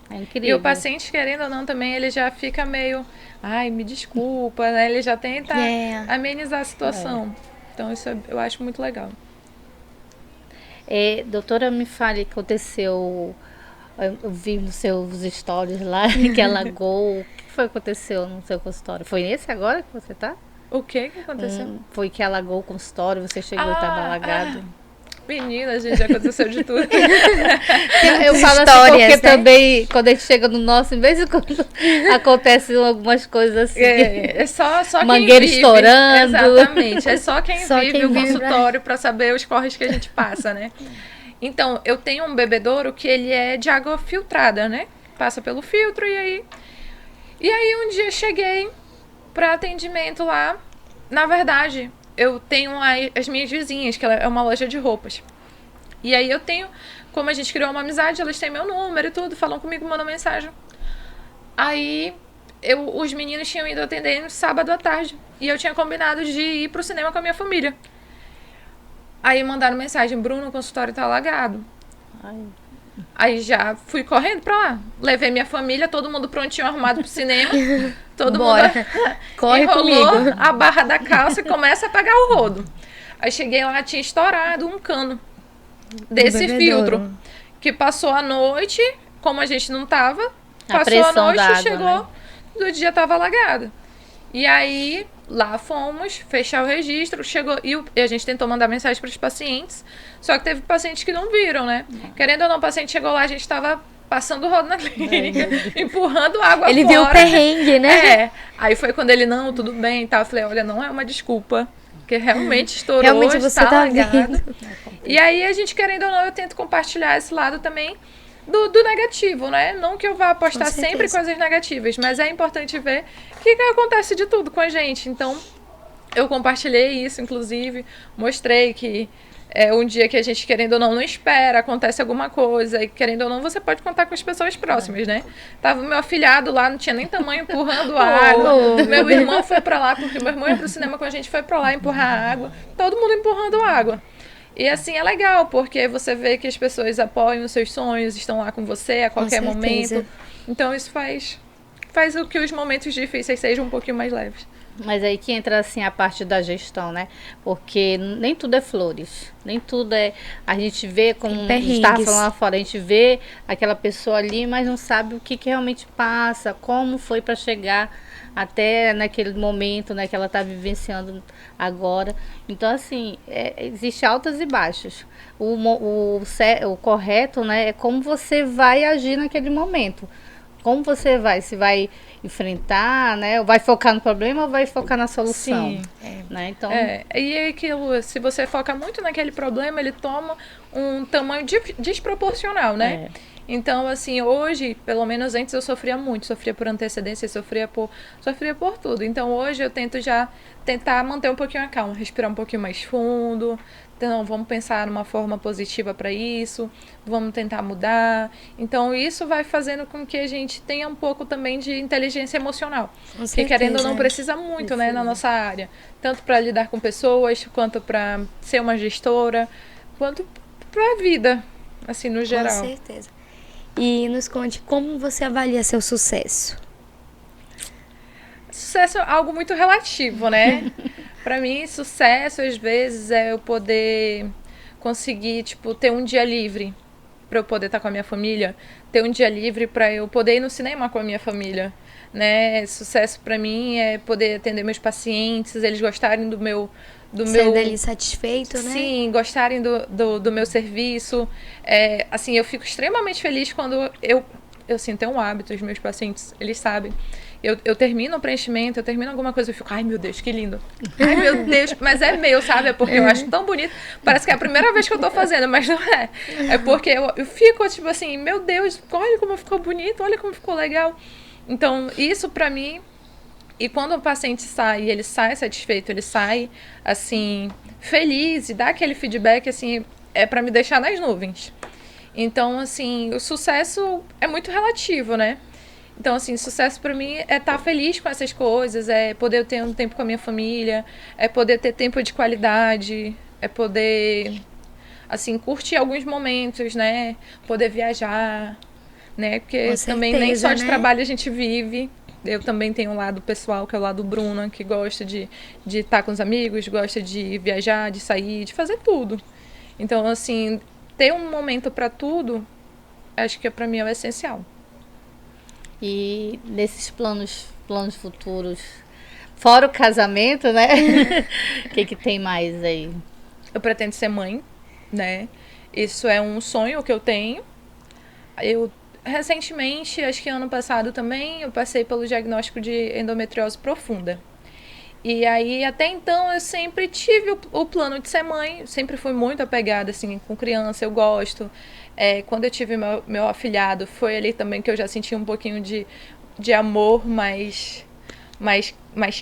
É incrível. E o paciente, querendo ou não, também, ele já fica meio, ai, me desculpa, né? Ele já tenta amenizar a situação. Então, isso eu acho muito legal. Doutora, me fale o que aconteceu. Eu vi nos seus stories lá que alagou. O que foi que aconteceu no seu consultório? Foi nesse agora que você tá? O que aconteceu? Foi que alagou o consultório, você chegou e estava alagado. Menina, gente, já aconteceu de tudo. Eu falo assim porque também, quando a gente chega no nosso, em vez de quando acontecem algumas coisas assim. É só mangueira quem vive. Estourando. Exatamente. É só quem vive o consultório para saber os corres que a gente passa, né? Então, eu tenho um bebedouro que ele é de água filtrada, né? Passa pelo filtro e aí um dia cheguei para atendimento lá. Na verdade, eu tenho as minhas vizinhas, que ela é uma loja de roupas. E aí eu tenho, como a gente criou uma amizade, elas têm meu número e tudo, falam comigo, mandam mensagem. Aí os meninos tinham ido atender no sábado à tarde. E eu tinha combinado de ir pro cinema com a minha família. Aí mandaram mensagem, Bruno, o consultório tá alagado. Ai. Aí já fui correndo pra lá. Levei minha família, todo mundo prontinho, arrumado pro cinema. Todo Bora. mundo Corre enrolou comigo. a barra da calça e começa a pegar o rodo. Aí cheguei lá, tinha estourado um cano desse filtro. Que passou a noite, como a gente não tava, passou a noite e chegou, do dia tava alagado. E aí, lá fomos, fechar o registro, chegou, e a gente tentou mandar mensagem para os pacientes, só que teve pacientes que não viram, né? Querendo ou não, o paciente chegou lá, a gente tava passando o rodo na clínica, empurrando água Ele fora. viu o perrengue, né? Aí foi quando ele, não, tudo bem e tal. Eu falei, olha, não é uma desculpa, porque realmente estourou, Realmente você tá alagado. vendo. E aí, a gente, querendo ou não, eu tento compartilhar esse lado também do negativo, né? Não que eu vá postar sempre coisas negativas, mas é importante ver que acontece de tudo com a gente. Então, eu compartilhei isso, inclusive, mostrei que um dia que a gente, querendo ou não espera, acontece alguma coisa, e querendo ou não, você pode contar com as pessoas próximas, né? Tava meu afilhado lá, não tinha nem tamanho, empurrando água. Meu irmão foi pra lá, porque meu irmão ia pro cinema com a gente, foi pra lá empurrar água. Todo mundo empurrando água. E assim, é legal, porque você vê que as pessoas apoiam os seus sonhos, estão lá com você a qualquer momento. Então isso faz o que os momentos difíceis sejam um pouquinho mais leves. Mas aí que entra assim a parte da gestão, né? Porque nem tudo é flores, nem tudo é... A gente vê, como a gente estava falando lá fora, a gente vê aquela pessoa ali, mas não sabe o que realmente passa, como foi para chegar até naquele momento, né, que ela está vivenciando agora. Então, assim, existe altas e baixas. O correto, né, é como você vai agir naquele momento. Como você vai? Se vai enfrentar, né? Ou vai focar no problema ou vai focar na solução? Sim. Né? Então... E é aquilo, se você foca muito naquele problema, ele toma um tamanho desproporcional, né? Então, assim, hoje, pelo menos antes eu sofria muito. Sofria por antecedência, sofria por tudo. Então, hoje eu tento já tentar manter um pouquinho a calma, respirar um pouquinho mais fundo. Então, vamos pensar numa forma positiva para isso, vamos tentar mudar. Então, isso vai fazendo com que a gente tenha um pouco também de inteligência emocional. Que, querendo ou não, precisa muito, né, na nossa área. Tanto para lidar com pessoas, quanto para ser uma gestora, quanto para a vida, assim, no geral. Com certeza. E nos conte como você avalia seu sucesso. Sucesso é algo muito relativo, né? Pra mim, sucesso, às vezes, é eu poder conseguir, tipo, ter um dia livre pra eu poder estar com a minha família, ter um dia livre pra eu poder ir no cinema com a minha família, né? Sucesso pra mim é poder atender meus pacientes, eles gostarem do meu... Saindo ali satisfeito, né? Sim, gostarem do meu serviço. Assim, eu fico extremamente feliz quando eu assim, tenho um hábito, os meus pacientes, eles sabem. Eu termino o preenchimento, eu termino alguma coisa, eu fico, ai meu Deus, que lindo. Ai meu Deus, mas é meu, sabe? É porque eu acho tão bonito. Parece que é a primeira vez que eu tô fazendo, mas não é. É porque eu fico, tipo assim, meu Deus, olha como ficou bonito, olha como ficou legal. Então, isso pra mim... E quando o paciente sai, ele sai satisfeito, ele sai, assim, feliz e dá aquele feedback, assim, é pra me deixar nas nuvens. Então, assim, o sucesso é muito relativo, né? Então, assim, sucesso pra mim é estar feliz com essas coisas, é poder ter um tempo com a minha família, é poder ter tempo de qualidade, é poder, assim, curtir alguns momentos, né? Poder viajar, né? Porque também nem só de trabalho a gente vive. Eu também tenho um lado pessoal, que é o lado Bruna, que gosta de estar com os amigos, gosta de viajar, de sair, de fazer tudo. Então, assim, ter um momento para tudo, acho que para mim é o essencial. E nesses planos futuros, fora o casamento, né? O que tem mais aí? Eu pretendo ser mãe, né? Isso é um sonho que eu tenho. Recentemente, acho que ano passado também, eu passei pelo diagnóstico de endometriose profunda. E aí, até então, eu sempre tive o plano de ser mãe, sempre fui muito apegada, assim, com criança, eu gosto. Quando eu tive meu afilhado, foi ali também que eu já senti um pouquinho de amor mais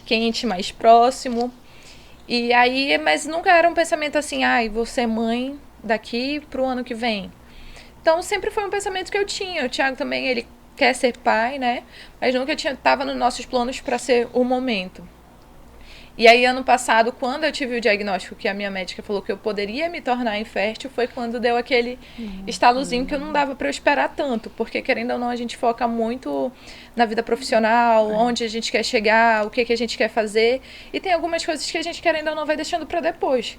quente, mais próximo. E aí, mas nunca era um pensamento assim, vou ser mãe daqui pro ano que vem. Então, sempre foi um pensamento que eu tinha. O Thiago também, ele quer ser pai, né? Mas nunca estava nos nossos planos para ser o momento. E aí, ano passado, quando eu tive o diagnóstico que a minha médica falou que eu poderia me tornar infértil, foi quando deu aquele estalozinho que eu não dava para eu esperar tanto. Porque, querendo ou não, a gente foca muito na vida profissional, onde a gente quer chegar, o que a gente quer fazer. E tem algumas coisas que a gente, querendo ou não, vai deixando para depois.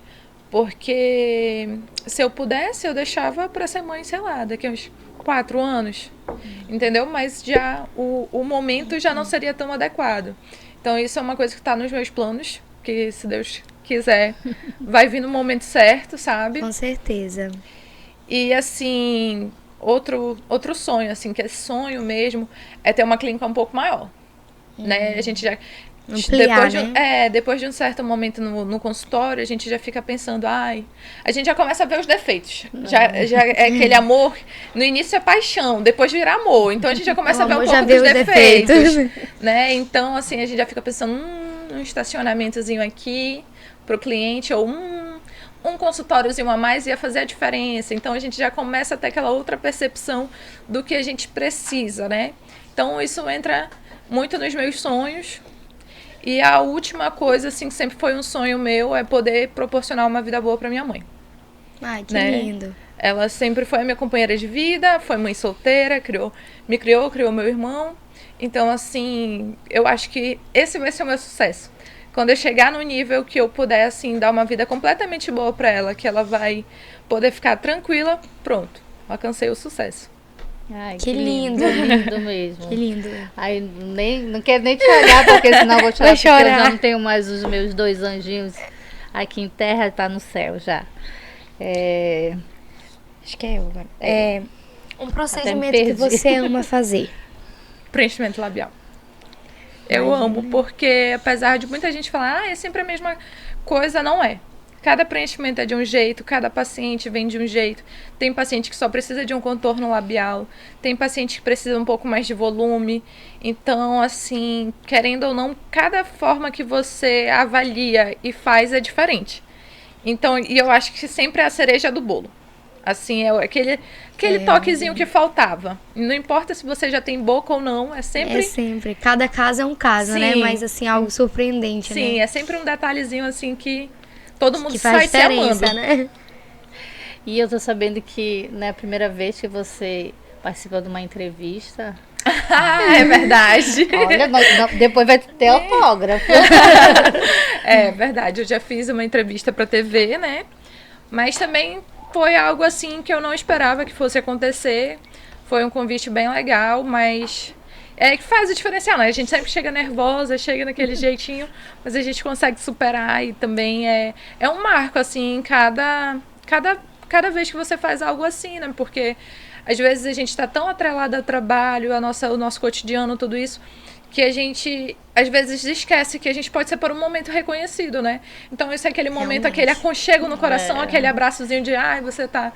Porque se eu pudesse, eu deixava para ser mãe, sei lá, daqui a uns 4 anos. Entendeu? Mas já o momento já não seria tão adequado. Então, isso é uma coisa que está nos meus planos, que se Deus quiser, vai vir no momento certo, sabe? Com certeza. E, assim, outro sonho, assim, que é sonho mesmo, é ter uma clínica um pouco maior, né? A gente já... Ampliar, depois de um certo momento no consultório, a gente já fica pensando, a gente já começa a ver os defeitos. Já é aquele amor, no início é paixão, depois vira amor. Então a gente já começa a ver um pouco dos defeitos. Né? Então, assim, a gente já fica pensando, um estacionamentozinho aqui pro cliente, ou um consultóriozinho a mais ia fazer a diferença. Então a gente já começa a ter aquela outra percepção do que a gente precisa, né? Então isso entra muito nos meus sonhos. E a última coisa, assim, que sempre foi um sonho meu, é poder proporcionar uma vida boa para minha mãe. Ai, que lindo. Ela sempre foi a minha companheira de vida, foi mãe solteira, criou meu irmão. Então, assim, eu acho que esse vai ser o meu sucesso. Quando eu chegar no nível que eu puder, assim, dar uma vida completamente boa para ela, que ela vai poder ficar tranquila, pronto, alcancei o sucesso. Ai, que lindo. Lindo mesmo. Que lindo. Ai, não quero nem te olhar, porque senão eu vou chorar, porque eu já não tenho mais os meus 2 anjinhos aqui em terra, tá no céu já. Acho que é eu agora. Um procedimento que você ama fazer. Preenchimento labial. Eu amo, porque apesar de muita gente falar, é sempre a mesma coisa, não é. Cada preenchimento é de um jeito, cada paciente vem de um jeito. Tem paciente que só precisa de um contorno labial, tem paciente que precisa um pouco mais de volume. Então, assim, querendo ou não, cada forma que você avalia e faz é diferente. Então, e eu acho que sempre é a cereja do bolo. Assim, é aquele toquezinho que faltava. Não importa se você já tem boca ou não, é sempre... É sempre. Cada caso é um caso, né? Mas, assim, algo surpreendente, né? Sim, é sempre um detalhezinho, assim, que... Todo mundo que faz sai diferença, se amando. Né? E eu tô sabendo que não é a primeira vez que você participa de uma entrevista. É verdade. Olha, depois vai ter autógrafo. É verdade, eu já fiz uma entrevista pra TV, né? Mas também foi algo assim que eu não esperava que fosse acontecer. Foi um convite bem legal, mas... É que faz o diferencial, né? A gente sempre chega nervosa, chega naquele jeitinho, mas a gente consegue superar e também é um marco, assim, cada vez que você faz algo assim, né? Porque às vezes a gente está tão atrelado ao trabalho, o nosso cotidiano, tudo isso, que a gente, às vezes, esquece que a gente pode ser por um momento reconhecido, né? Então, esse é aquele momento, aquele aconchego no coração, aquele abraçozinho de, você tá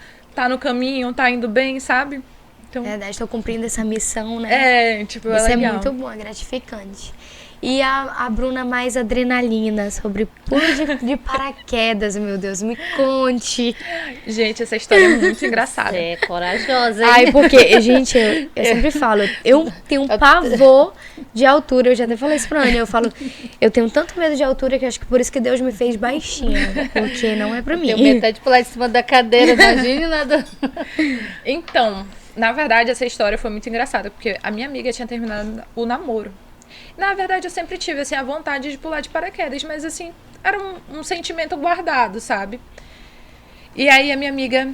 no caminho, tá indo bem, sabe? Então, verdade, estou cumprindo essa missão, né? Tipo, isso legal. É muito bom, é gratificante. E a Bruna mais adrenalina, sobre pulo de paraquedas, meu Deus, me conte. Gente, essa história é muito engraçada. É corajosa, hein? Ai, porque, gente, eu sempre falo, eu tenho um pavor de altura, eu já até falei isso pra Ana, eu tenho tanto medo de altura que eu acho que por isso que Deus me fez baixinha, porque não é pra mim. Eu tenho medo de pular em cima da cadeira, imagine nada. Então... Na verdade, essa história foi muito engraçada, porque a minha amiga tinha terminado o namoro. Na verdade, eu sempre tive, assim, a vontade de pular de paraquedas, mas, assim, era um sentimento guardado, sabe? E aí, a minha amiga,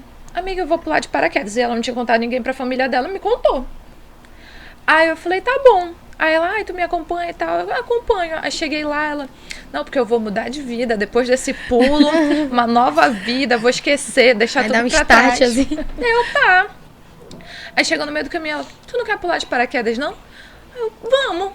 eu vou pular de paraquedas. E ela não tinha contado ninguém pra família dela, me contou. Aí eu falei, tá bom. Aí ela, tu me acompanha e tal. Eu acompanho. Aí cheguei lá, ela, não, porque eu vou mudar de vida. Depois desse pulo, uma nova vida, vou esquecer, deixar tudo pra trás. Assim. Tá. Aí chegou no meio do caminho, ela, tu não quer pular de paraquedas, não? Eu, vamos.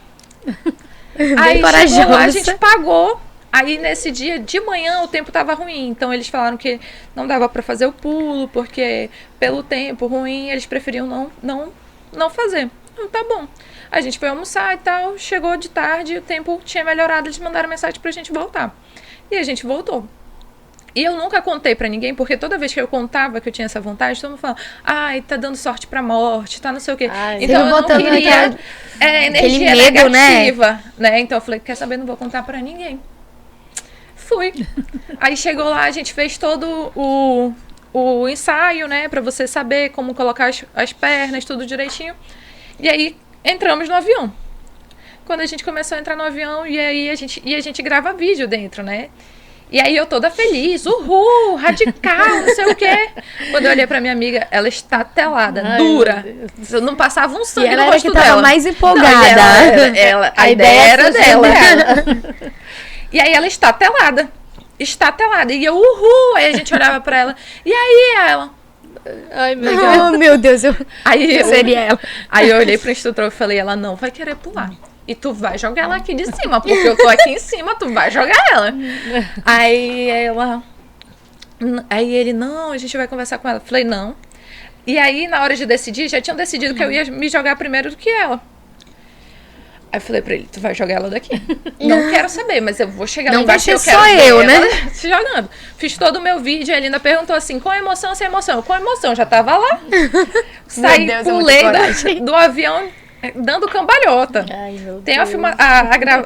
Aí chegou lá, a gente pagou. Aí nesse dia de manhã o tempo tava ruim. Então eles falaram que não dava pra fazer o pulo, porque pelo tempo ruim eles preferiam não fazer. Então, tá bom. A gente foi almoçar e tal, chegou de tarde, o tempo tinha melhorado, eles mandaram mensagem pra gente voltar. E a gente voltou. E eu nunca contei pra ninguém, porque toda vez que eu contava que eu tinha essa vontade, todo mundo falava, ai, tá dando sorte pra morte, tá não sei o quê. Ai, então eu não queria energia medo, negativa, né? Então eu falei, quer saber, não vou contar pra ninguém. Fui. Aí chegou lá, a gente fez todo o ensaio, né? Pra você saber como colocar as pernas, tudo direitinho. E aí entramos no avião. Quando a gente começou a entrar no avião, e aí a gente grava vídeo dentro, né? E aí eu toda feliz, uhul, radical, não sei o quê. Quando eu olhei pra minha amiga, ela estatelada, dura. Não passava um sangue no rosto dela. Tava mais empolgada. Não, a ideia era dela. E aí ela estatelada. E eu, uhul. Aí a gente olhava pra ela. E aí ela... Ai, meu Deus. Oh, meu Deus. Seria ela. Aí eu olhei pro instrutor e falei, ela não vai querer pular. E tu vai jogar ela aqui de cima, porque eu tô aqui em cima, tu vai jogar ela. Aí ele, não, a gente vai conversar com ela. Falei, não. E aí, na hora de decidir, já tinham decidido que eu ia me jogar primeiro do que ela. Aí eu falei pra ele, tu vai jogar ela daqui. Não quero saber, mas eu vou chegar lá embaixo e eu quero ver ela, né? Se jogando. Fiz todo o meu vídeo, ele ainda perguntou assim, com emoção ou sem emoção? Com emoção, já tava lá. Saí, pulei do avião, dando cambalhota. Ai, meu Tem Deus.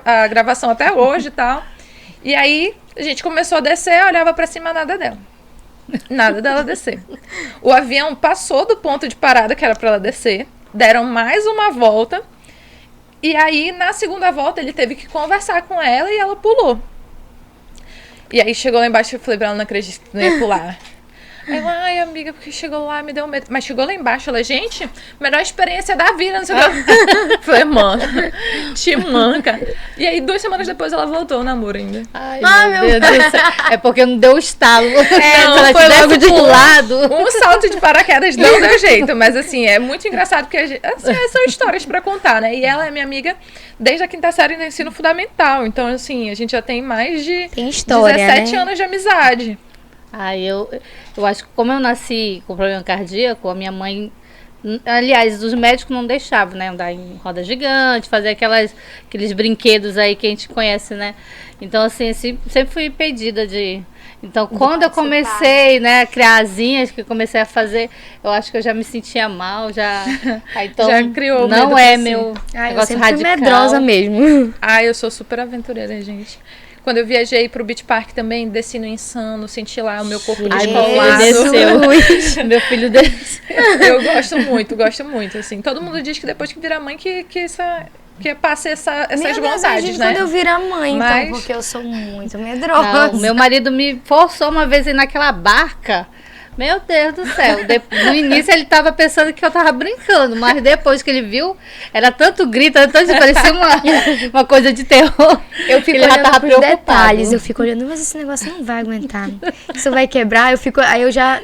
a gravação até hoje e tal. E aí, a gente começou a descer, olhava pra cima, nada dela. Nada dela descer. O avião passou do ponto de parada que era pra ela descer. Deram mais uma volta. E aí, na segunda volta, ele teve que conversar com ela e ela pulou. E aí, chegou lá embaixo e eu falei pra ela, não acredito que não ia pular. Aí ela, ai, amiga, porque chegou lá, me deu medo. Mas chegou lá embaixo, ela, gente, melhor experiência da vida, não sei o que. Falei, mano, te manca. E aí, 2 semanas depois, ela voltou ao namoro ainda. Ai, meu Deus do céu. É porque não deu estalo. Não, Se ela foi tivesse logo de pulado. Um salto de paraquedas não deu jeito. Mas, assim, é muito engraçado, porque assim, são histórias pra contar, né? E ela é minha amiga desde a 5ª série do ensino fundamental. Então, assim, a gente já tem mais de Tem história, 17 né? anos de amizade. Ai, eu acho que como eu nasci com problema cardíaco, a minha mãe... Aliás, os médicos não deixavam, né? Andar em roda gigante, fazer aqueles brinquedos aí que a gente conhece, né? Então, assim, sempre fui impedida de... Então, quando eu comecei, né, a criar asinhas, que eu comecei a fazer, eu acho que eu já me sentia mal, já... Então, Já criou o não medo é pra si. meu Eu negócio sempre fui radical. medrosa mesmo. Eu sou super aventureira, gente. Quando eu viajei pro Beach Park também, desci no Insano, senti lá o meu corpo descolado. Desceu. Meu filho desceu. Eu gosto muito, assim. Todo mundo diz que depois que vira mãe que passa essas Meu Deus, vontades, gente, né? quando eu virar mãe, Mas- então, porque eu sou muito medrosa. Não, meu marido me forçou uma vez a ir naquela barca. Meu Deus do céu. No início ele tava pensando que eu tava brincando, mas depois que ele viu, era tanto grito, parecia uma coisa de terror. Eu fico Ele já olhando tava pros preocupado. detalhes, eu fico olhando, mas esse negócio não vai aguentar. Isso vai quebrar, aí eu já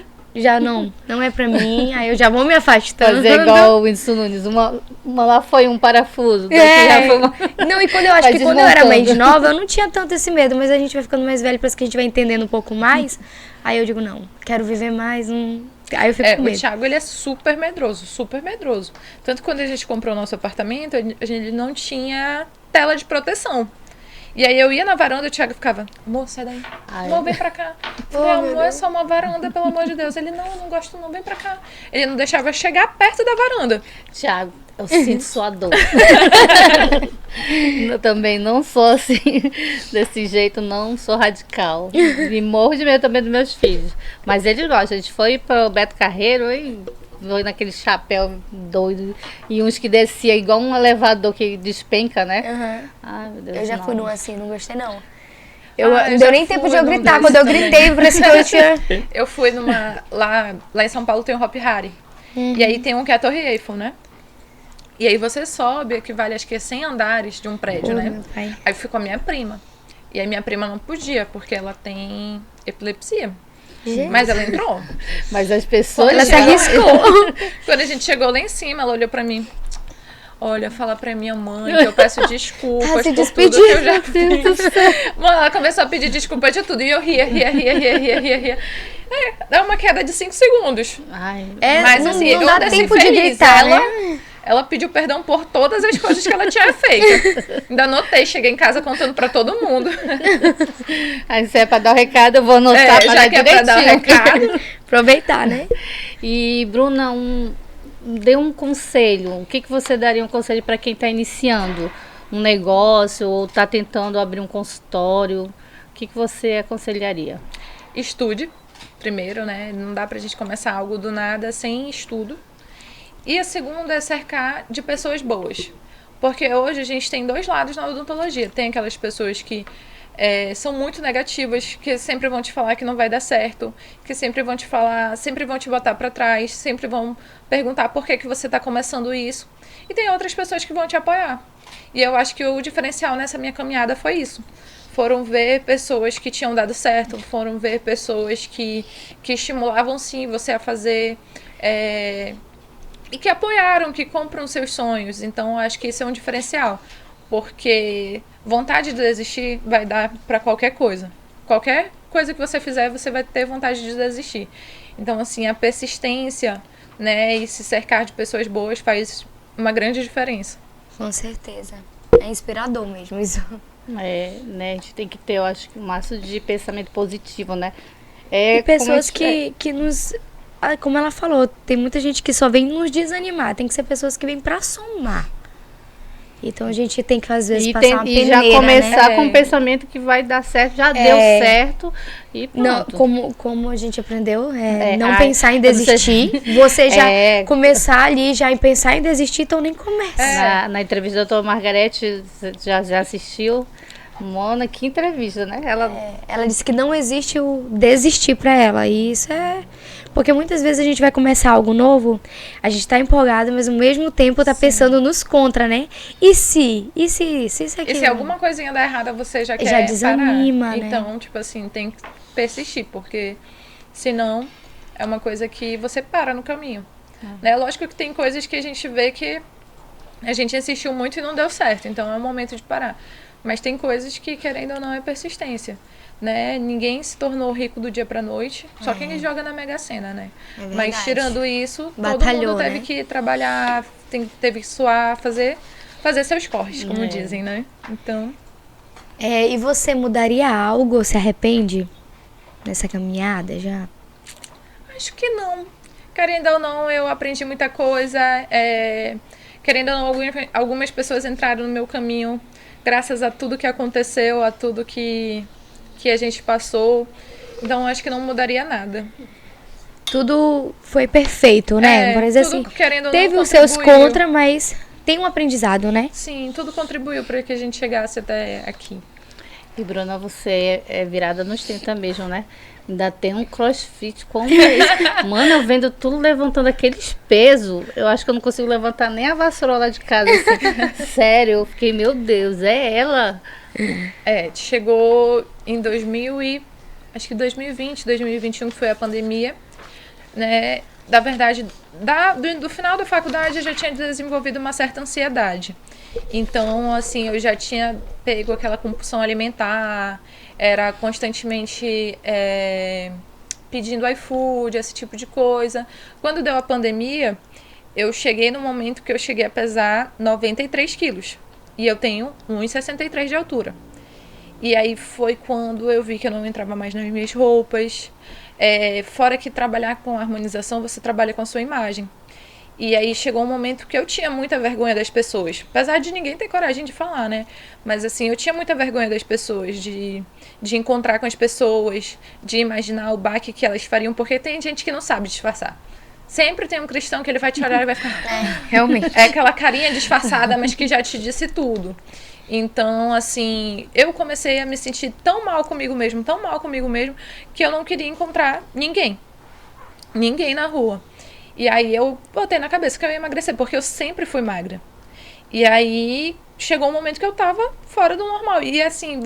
não é pra mim, aí eu já vou me afastando. Fazer igual o Whindersson Nunes. Uma lá foi um parafuso. Daqui já foi uma... Não, e quando eu acho Vai que quando eu era mais desmontando. nova, eu não tinha tanto esse medo, mas a gente vai ficando mais velho, parece que a gente vai entendendo um pouco mais. Aí eu digo, não, quero viver mais um. Aí eu fico com O medo. Thiago, ele é super medroso, super medroso. Tanto que quando a gente comprou o nosso apartamento, a gente não tinha tela de proteção. E aí eu ia na varanda e o Thiago ficava, amor, sai daí. Ai. Amor, vem pra cá. Eu falei, amor, é só uma varanda, pelo amor de Deus. Ele, não, eu não gosto não, vem pra cá. Ele não deixava eu chegar perto da varanda. Tiago, eu sinto sua dor. Eu também não sou assim, desse jeito, não sou radical. E morro de medo também dos meus filhos. Mas eles gostam. A gente foi pro Beto Carreiro e foi naquele chapéu doido. E uns que descia igual um elevador que despenca, né? Aham. Ai, meu Deus. Eu já não. fui num assim, não gostei não. Eu Não já deu nem tempo fui de eu num gritar. desse Quando eu também. gritei, parece que eu tinha. Eu fui numa... Lá em São Paulo tem o Hop Hari. E aí tem um que é a Torre Eiffel, né? E aí você sobe, equivale acho que a 100 andares de um prédio, Oh, né? meu pai. Aí fui com a minha prima. E aí minha prima não podia, porque ela tem epilepsia. Gente. Mas ela entrou. Mas as pessoas. Ela se já- arriscou. Quando a gente chegou lá em cima, ela olhou pra mim. Olha, fala pra minha mãe que eu peço desculpas Tá se por tudo que eu já despedindo. fiz. Mano, ela começou a pedir desculpa de tudo. E eu ria. É uma queda de 5 segundos. Ai, É, Mas não, assim, não eu dá desci tempo de feliz. gritar, Ela, né? ela pediu perdão por todas as coisas que ela tinha feito. Ainda anotei, cheguei em casa contando pra todo mundo. Aí se é pra dar o recado, eu vou anotar para já que é pra dar o recado. Aproveitar, né? E, Bruna, dê um conselho. O que você daria um conselho para quem está iniciando um negócio ou está tentando abrir um consultório? O que você aconselharia? Estude, primeiro, né? Não dá pra gente começar algo do nada sem estudo. E a segunda é cercar de pessoas boas. Porque hoje a gente tem dois lados na odontologia. Tem aquelas pessoas que são muito negativas, que sempre vão te falar que não vai dar certo, que sempre vão te falar, sempre vão te botar para trás, sempre vão perguntar por que você está começando isso. E tem outras pessoas que vão te apoiar. E eu acho que o diferencial nessa minha caminhada foi isso. Foram ver pessoas que tinham dado certo, foram ver pessoas que estimulavam sim você a fazer, e que apoiaram, que compram seus sonhos. Então, acho que isso é um diferencial. Porque vontade de desistir vai dar para qualquer coisa. Qualquer coisa que você fizer, você vai ter vontade de desistir. Então, assim, a persistência, né, e se cercar de pessoas boas faz uma grande diferença. Com certeza. É inspirador mesmo isso. Né, a gente tem que ter, eu acho, um máximo de pensamento positivo, né? E pessoas que nos... Como ela falou, tem muita gente que só vem nos desanimar. Tem que ser pessoas que vêm pra somar. Então a gente tem que, às vezes, passar uma peneira, já começar, né? com o pensamento que vai dar certo, já deu certo e pronto. Não, como a gente aprendeu, não pensar em desistir. Você já começar ali, já em pensar em desistir, então nem começa. Na entrevista da doutora Margarete, já assistiu? Mona, que entrevista, né? Ela disse que não existe o desistir pra ela. E isso é... Porque muitas vezes a gente vai começar algo novo, a gente tá empolgado, mas ao mesmo tempo tá pensando nos contra, né? E se aquilo... E se alguma coisinha der errada, você já quer já desanima, parar. né? Então, tipo assim, tem que persistir, porque senão é uma coisa que você para no caminho. Né? Lógico que tem coisas que a gente vê que a gente insistiu muito e não deu certo, então é o momento de parar. Mas tem coisas que, querendo ou não, é persistência. Né? Ninguém se tornou rico do dia pra noite, só quem joga na Mega Sena, né? Mas tirando isso, todo mundo teve que trabalhar, teve que suar, fazer seus corres, como dizem, né? Então... e você mudaria algo, se arrepende nessa caminhada já? Acho que não. Querendo ou não, eu aprendi muita coisa. Querendo ou não, algumas pessoas entraram no meu caminho graças a tudo que aconteceu, a tudo que a gente passou. Então, acho que não mudaria nada. Tudo foi perfeito, né? Por exemplo, tudo, assim, querendo ou teve não, os seus contra, mas tem um aprendizado, né? Sim, tudo contribuiu para que a gente chegasse até aqui. E, Bruna, você é virada nos 30 mesmo, né? Ainda tem um crossfit como esse. Mano, eu vendo tudo levantando aqueles pesos. Eu acho que eu não consigo levantar nem a vassoura lá de casa. Assim. Sério, eu fiquei, meu Deus, é ela? Chegou em 2020, 2021, que foi a pandemia, né? Da verdade, do final da faculdade eu já tinha desenvolvido uma certa ansiedade. Então, assim, eu já tinha pego aquela compulsão alimentar, era constantemente pedindo iFood, esse tipo de coisa. Quando deu a pandemia, eu cheguei no momento que eu cheguei a pesar 93 quilos. E eu tenho 1,63 de altura. E aí foi quando eu vi que eu não entrava mais nas minhas roupas. Fora que trabalhar com harmonização, você trabalha com a sua imagem. E aí chegou um momento que eu tinha muita vergonha das pessoas. Apesar de ninguém ter coragem de falar, né? Mas assim, eu tinha muita vergonha das pessoas, de encontrar com as pessoas, de imaginar o baque que elas fariam. Porque tem gente que não sabe disfarçar. Sempre tem um cristão que ele vai te olhar e vai ficar... realmente. É aquela carinha disfarçada, mas que já te disse tudo. Então, assim, eu comecei a me sentir tão mal comigo mesmo, que eu não queria encontrar ninguém na rua. E aí eu botei na cabeça que eu ia emagrecer, porque eu sempre fui magra. E aí chegou um momento que eu tava fora do normal. E assim,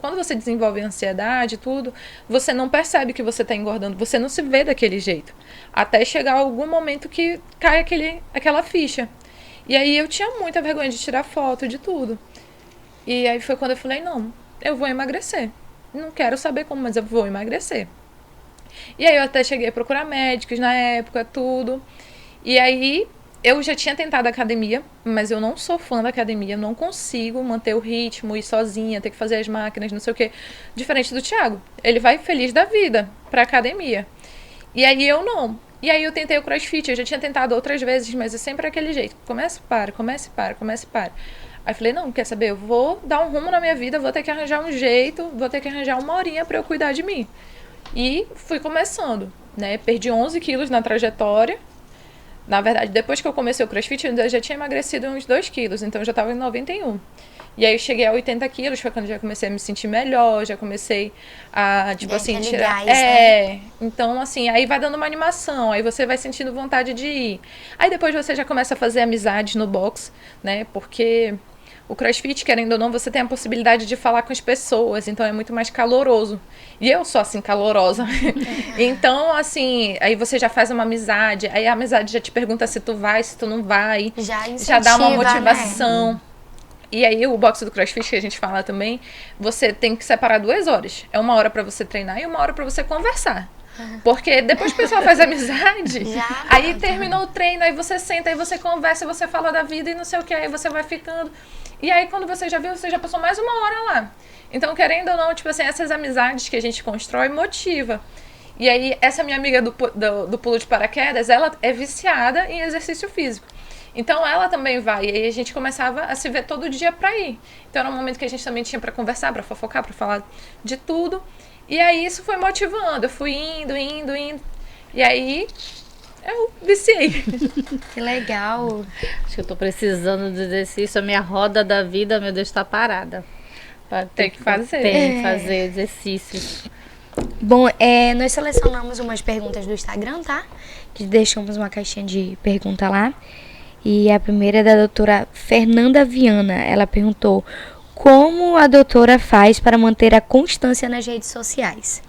quando você desenvolve ansiedade e tudo, você não percebe que você tá engordando, você não se vê daquele jeito. Até chegar algum momento que cai aquela ficha. E aí eu tinha muita vergonha de tirar foto, de tudo. E aí foi quando eu falei, não, eu vou emagrecer. Não quero saber como, mas eu vou emagrecer. E aí eu até cheguei a procurar médicos na época, tudo. E aí eu já tinha tentado academia, mas eu não sou fã da academia, eu não consigo manter o ritmo, ir sozinha, ter que fazer as máquinas, não sei o quê. Diferente do Thiago, ele vai feliz da vida pra academia. E aí eu não. E aí eu tentei o CrossFit, eu já tinha tentado outras vezes, mas é sempre aquele jeito. Começa e para, começa e para, começa e para. Aí falei, não, quer saber, eu vou dar um rumo na minha vida, vou ter que arranjar um jeito, vou ter que arranjar uma horinha pra eu cuidar de mim. E fui começando, né? Perdi 11 quilos na trajetória. Na verdade, depois que eu comecei o CrossFit, eu já tinha emagrecido uns 2 quilos, então eu já estava em 91. E aí eu cheguei a 80 quilos, foi quando já comecei a me sentir melhor, já comecei a, tipo assim, tirar... Né? Então assim, aí vai dando uma animação, aí você vai sentindo vontade de ir. Aí depois você já começa a fazer amizades no box, né, porque... O CrossFit, querendo ou não, você tem a possibilidade de falar com as pessoas, então é muito mais caloroso. E eu sou, assim, calorosa. Então, assim, aí você já faz uma amizade, aí a amizade já te pergunta se tu vai, se tu não vai. Já dá uma motivação. Né? E aí o box do CrossFit, que a gente fala também, você tem que separar 2 horas. É 1 hora pra você treinar e 1 hora pra você conversar. Porque depois o pessoal faz amizade, aí terminou o treino, aí você senta, aí você conversa, você fala da vida e não sei o que, aí você vai ficando. E aí quando você já viu, você já passou mais 1 hora lá. Então, querendo ou não, tipo assim, essas amizades que a gente constrói motiva. E aí, essa minha amiga do pulo de paraquedas, ela é viciada em exercício físico. Então, ela também vai. E aí, a gente começava a se ver todo dia pra ir. Então, era um momento que a gente também tinha pra conversar, pra fofocar, pra falar de tudo. E aí, isso foi motivando. Eu fui indo. E aí, eu viciei. Que legal. Acho que eu tô precisando de exercício. A minha roda da vida, meu Deus, tá parada. Tem que fazer. Tem que fazer exercícios. Bom, nós selecionamos umas perguntas do Instagram, tá? Que deixamos uma caixinha de pergunta lá. E a primeira é da doutora Fernanda Viana. Ela perguntou: como a doutora faz para manter a constância nas redes sociais?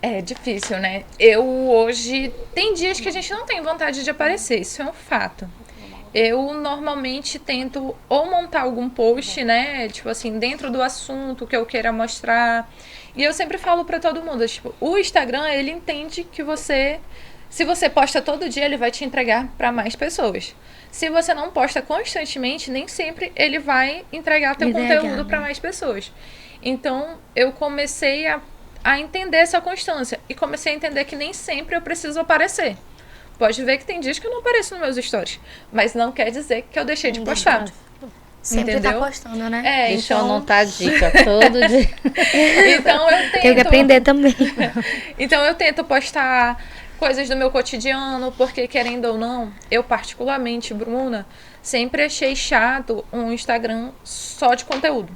É difícil, né? Eu hoje... Tem dias que a gente não tem vontade de aparecer, isso é um fato. Eu normalmente tento ou montar algum post, né? Tipo assim, dentro do assunto que eu queira mostrar. E eu sempre falo pra todo mundo, tipo, o Instagram, ele entende que você... Se você posta todo dia, ele vai te entregar pra mais pessoas. Se você não posta constantemente, nem sempre ele vai entregar teu conteúdo pra mais pessoas. Então, eu comecei a entender essa constância. E comecei a entender que nem sempre eu preciso aparecer. Pode ver que tem dias que eu não apareço nos meus stories. Mas não quer dizer que eu deixei de postar. Sempre entendeu? Tá postando, né? Deixa eu anotar a dica todo dia. Então eu tento... Tenho que aprender também. Então eu tento postar coisas do meu cotidiano, porque querendo ou não, eu particularmente, Bruna, sempre achei chato um Instagram só de conteúdo.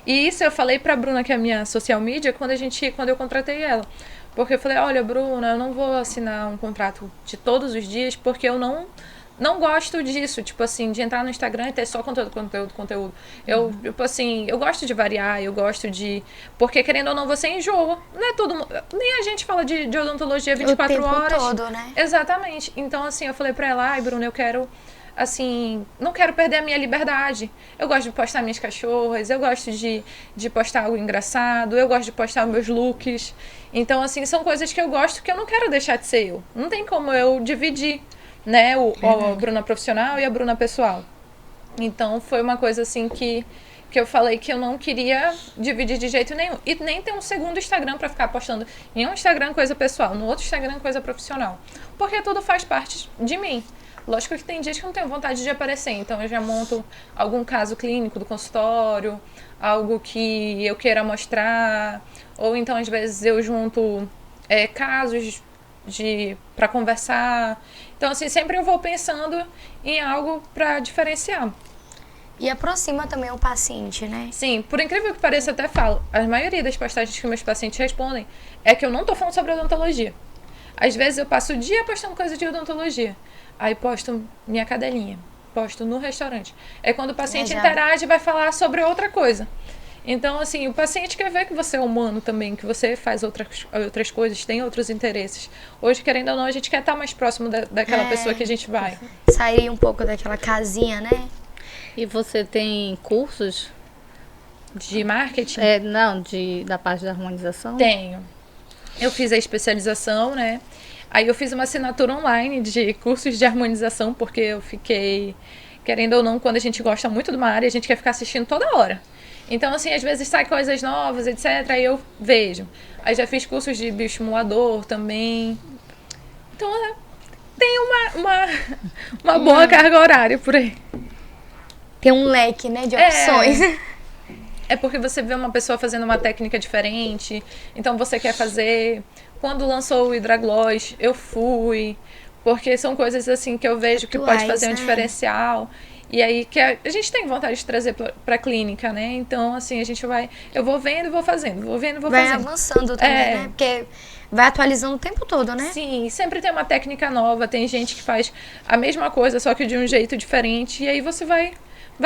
E isso eu falei pra Bruna, que é a minha social media, quando eu contratei ela. Porque eu falei, olha, Bruna, eu não vou assinar um contrato de todos os dias, porque eu não gosto disso, tipo assim, de entrar no Instagram e ter só conteúdo. Eu, tipo assim, eu gosto de variar, eu gosto de... Porque, querendo ou não, você enjoa. Não é todo mundo... Nem a gente fala de odontologia 24 horas. O tempo todo, né? Exatamente. Então, assim, eu falei pra ela, ai, Bruna, eu quero... Assim, não quero perder a minha liberdade. Eu gosto de postar minhas cachorras, eu gosto de postar algo engraçado, eu gosto de postar meus looks. Então, assim, são coisas que eu gosto que eu não quero deixar de ser eu. Não tem como eu dividir, né, a Bruna profissional e a Bruna pessoal. Então, foi uma coisa, assim, que eu falei que eu não queria dividir de jeito nenhum. E nem ter um segundo Instagram pra ficar postando em um Instagram coisa pessoal, no outro Instagram coisa profissional. Porque tudo faz parte de mim. Lógico que tem dias que eu não tenho vontade de aparecer, então eu já monto algum caso clínico do consultório, algo que eu queira mostrar, ou então às vezes eu junto casos para conversar. Então assim, sempre eu vou pensando em algo para diferenciar. E aproxima também o paciente, né? Sim, por incrível que pareça, eu até falo, a maioria das postagens que meus pacientes respondem é que eu não tô falando sobre odontologia. Às vezes eu passo o dia postando coisa de odontologia. Aí posto minha cadelinha, posto no restaurante. É quando o paciente interage, vai falar sobre outra coisa. Então, assim, o paciente quer ver que você é humano também, que você faz outras coisas, tem outros interesses. Hoje, querendo ou não, a gente quer estar mais próximo daquela pessoa que a gente vai. Sair um pouco daquela casinha, né? E você tem cursos? De marketing? Não, da parte da harmonização? Tenho. Eu fiz a especialização, né? Aí eu fiz uma assinatura online de cursos de harmonização, porque eu fiquei, querendo ou não, quando a gente gosta muito de uma área, a gente quer ficar assistindo toda hora. Então, assim, às vezes sai coisas novas, etc. Aí eu vejo. Aí já fiz cursos de bioestimulador também. Então, tem uma boa carga horária por aí. Tem um leque, né, de opções. É porque você vê uma pessoa fazendo uma técnica diferente, então você quer fazer. Quando lançou o Hidragloss, eu fui, porque são coisas assim que eu vejo que pode fazer um diferencial. E aí que a gente tem vontade de trazer para a clínica, né? Então, assim, eu vou vendo e vou fazendo, fazendo. Vai avançando também, né? Porque vai atualizando o tempo todo, né? Sim, sempre tem uma técnica nova, tem gente que faz a mesma coisa, só que de um jeito diferente, e aí você vai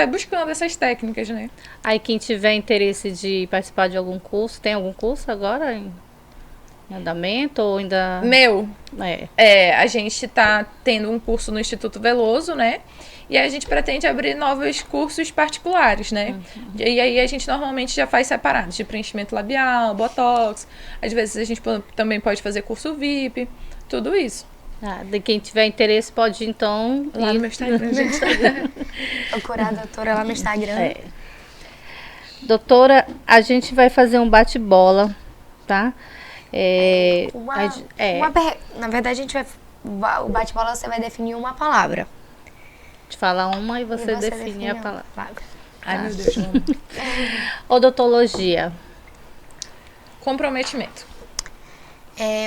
buscando essas técnicas, né? Aí quem tiver interesse de participar de algum curso, tem algum curso agora em andamento ou ainda... A gente tá tendo um curso no Instituto Veloso, né? E aí a gente pretende abrir novos cursos particulares, né? E aí a gente normalmente já faz separados, de preenchimento labial, botox. Às vezes a gente também pode fazer curso VIP, tudo isso. De quem tiver interesse pode então lá no meu Instagram, gente. Procurar a doutora lá no Instagram. Doutora, a gente vai fazer um bate-bola, tá? Na verdade, a gente o bate-bola você vai definir uma palavra. De falar uma e você define a palavra. Ai, meu Deus, mano. Odontologia. Comprometimento.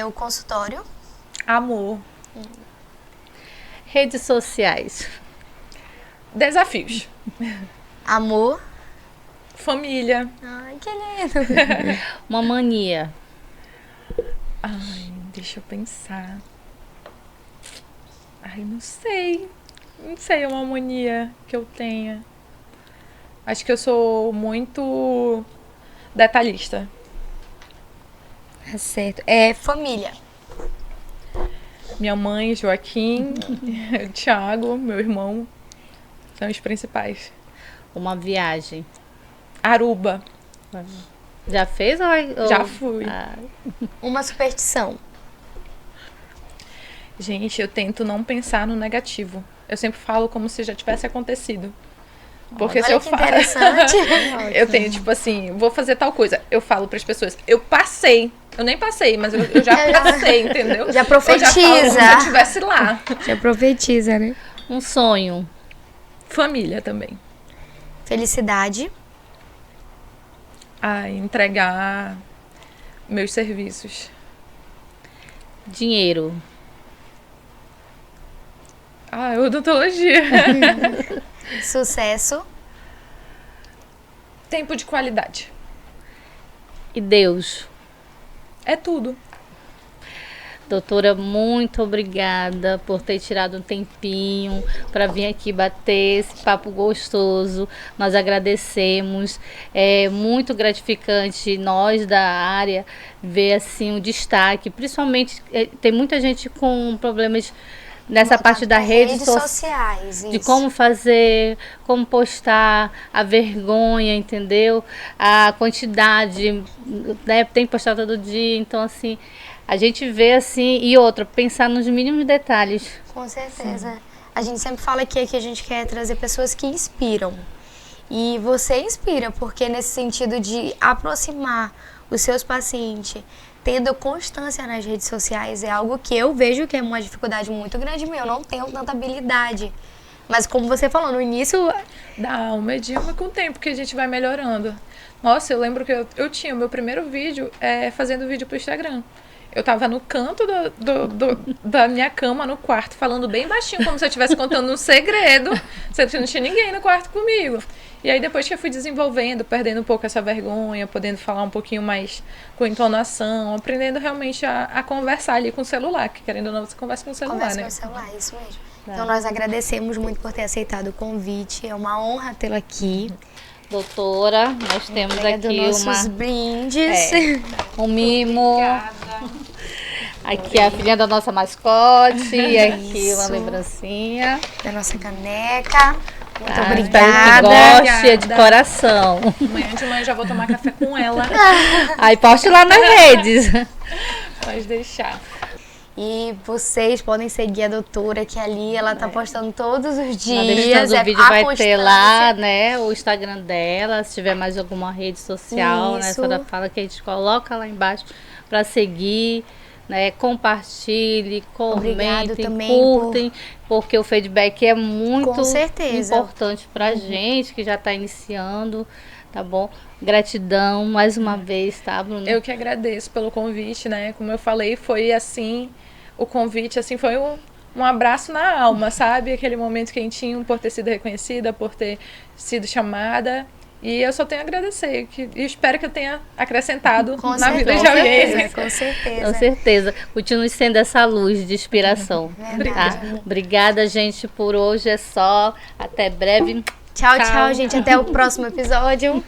O consultório. Amor. Redes sociais. Desafios. Amor. Família. Ai, que lindo. Uma mania. Ai, deixa eu pensar. Ai, não sei. Não sei uma mania que eu tenha. Acho que eu sou muito detalhista. É certo. Família. Minha mãe, Joaquim, Thiago, meu irmão, são os principais. Uma viagem. Aruba. Já fez ou... Já fui. Uma superstição. Gente, eu tento não pensar no negativo. Eu sempre falo como se já tivesse acontecido. Porque se eu falo... interessante. Eu tenho, tipo assim, vou fazer tal coisa. Eu falo pras pessoas, eu passei. Eu nem passei, mas eu já passei, entendeu? Já profetiza. Eu já falo como se eu estivesse lá. Já profetiza, né? Um sonho. Família também. Felicidade. Entregar meus serviços. Dinheiro. Odontologia. Sucesso. Tempo de qualidade. E Deus. É tudo. Doutora, muito obrigada por ter tirado um tempinho para vir aqui bater esse papo gostoso. Nós agradecemos. É muito gratificante nós da área ver assim o destaque. Principalmente tem muita gente com problemas nessa parte da redes sociais, de como fazer, como postar, a vergonha, entendeu? A quantidade, né? Tem que postar todo dia, então assim, a gente vê assim, e outra, pensar nos mínimos detalhes. Com certeza. Sim. A gente sempre fala aqui que a gente quer trazer pessoas que inspiram. E você inspira, porque nesse sentido de aproximar os seus pacientes, tendo constância nas redes sociais, é algo que eu vejo que é uma dificuldade muito grande minha. Eu não tenho tanta habilidade. Mas como você falou, no início... Dá um medinho, mas com o tempo que a gente vai melhorando. Nossa, eu lembro que eu tinha o meu primeiro vídeo fazendo vídeo pro Instagram. Eu tava no canto da minha cama, no quarto, falando bem baixinho, como se eu estivesse contando um segredo, sendo que não tinha ninguém no quarto comigo. E aí depois que eu fui desenvolvendo, perdendo um pouco essa vergonha, podendo falar um pouquinho mais com entonação, aprendendo realmente a conversar ali com o celular, que querendo ou não, você conversa com o celular, conversa né? Com o celular, isso mesmo. Então nós agradecemos muito por ter aceitado o convite, é uma honra tê-la aqui. Doutora, nós temos aqui nossos brindes. Um mimo. Obrigada. Aqui a filhinha da nossa mascote, e aqui uma lembrancinha. Da nossa caneca. Muito obrigada. Espero que goste, de coração. Amanhã de manhã já vou tomar café com ela. Aí poste lá nas redes. Pode deixar. E vocês podem seguir a doutora, que ali ela tá postando todos os dias. Na descrição do vídeo a vai ter constância. lá, né, o Instagram dela, se tiver mais alguma rede social, né, a Isso. senhora fala que a gente coloca lá embaixo para seguir, né, compartilhe, Obrigado comentem, também curtem, porque o feedback é muito Com certeza. importante pra gente que já tá iniciando, tá bom? Gratidão mais uma vez, tá, Bruna? Eu que agradeço pelo convite, né? Como eu falei, foi assim, o convite assim foi um abraço na alma, sabe? Aquele momento quentinho por ter sido reconhecida, por ter sido chamada. E eu só tenho a agradecer. E espero que eu tenha acrescentado Com na vida de certeza, alguém. com certeza. Com certeza. Continue sendo essa luz de inspiração. Verdade. Tá? Obrigada, gente, por hoje. É só. Até breve. Tchau, tchau, gente. Até o próximo episódio.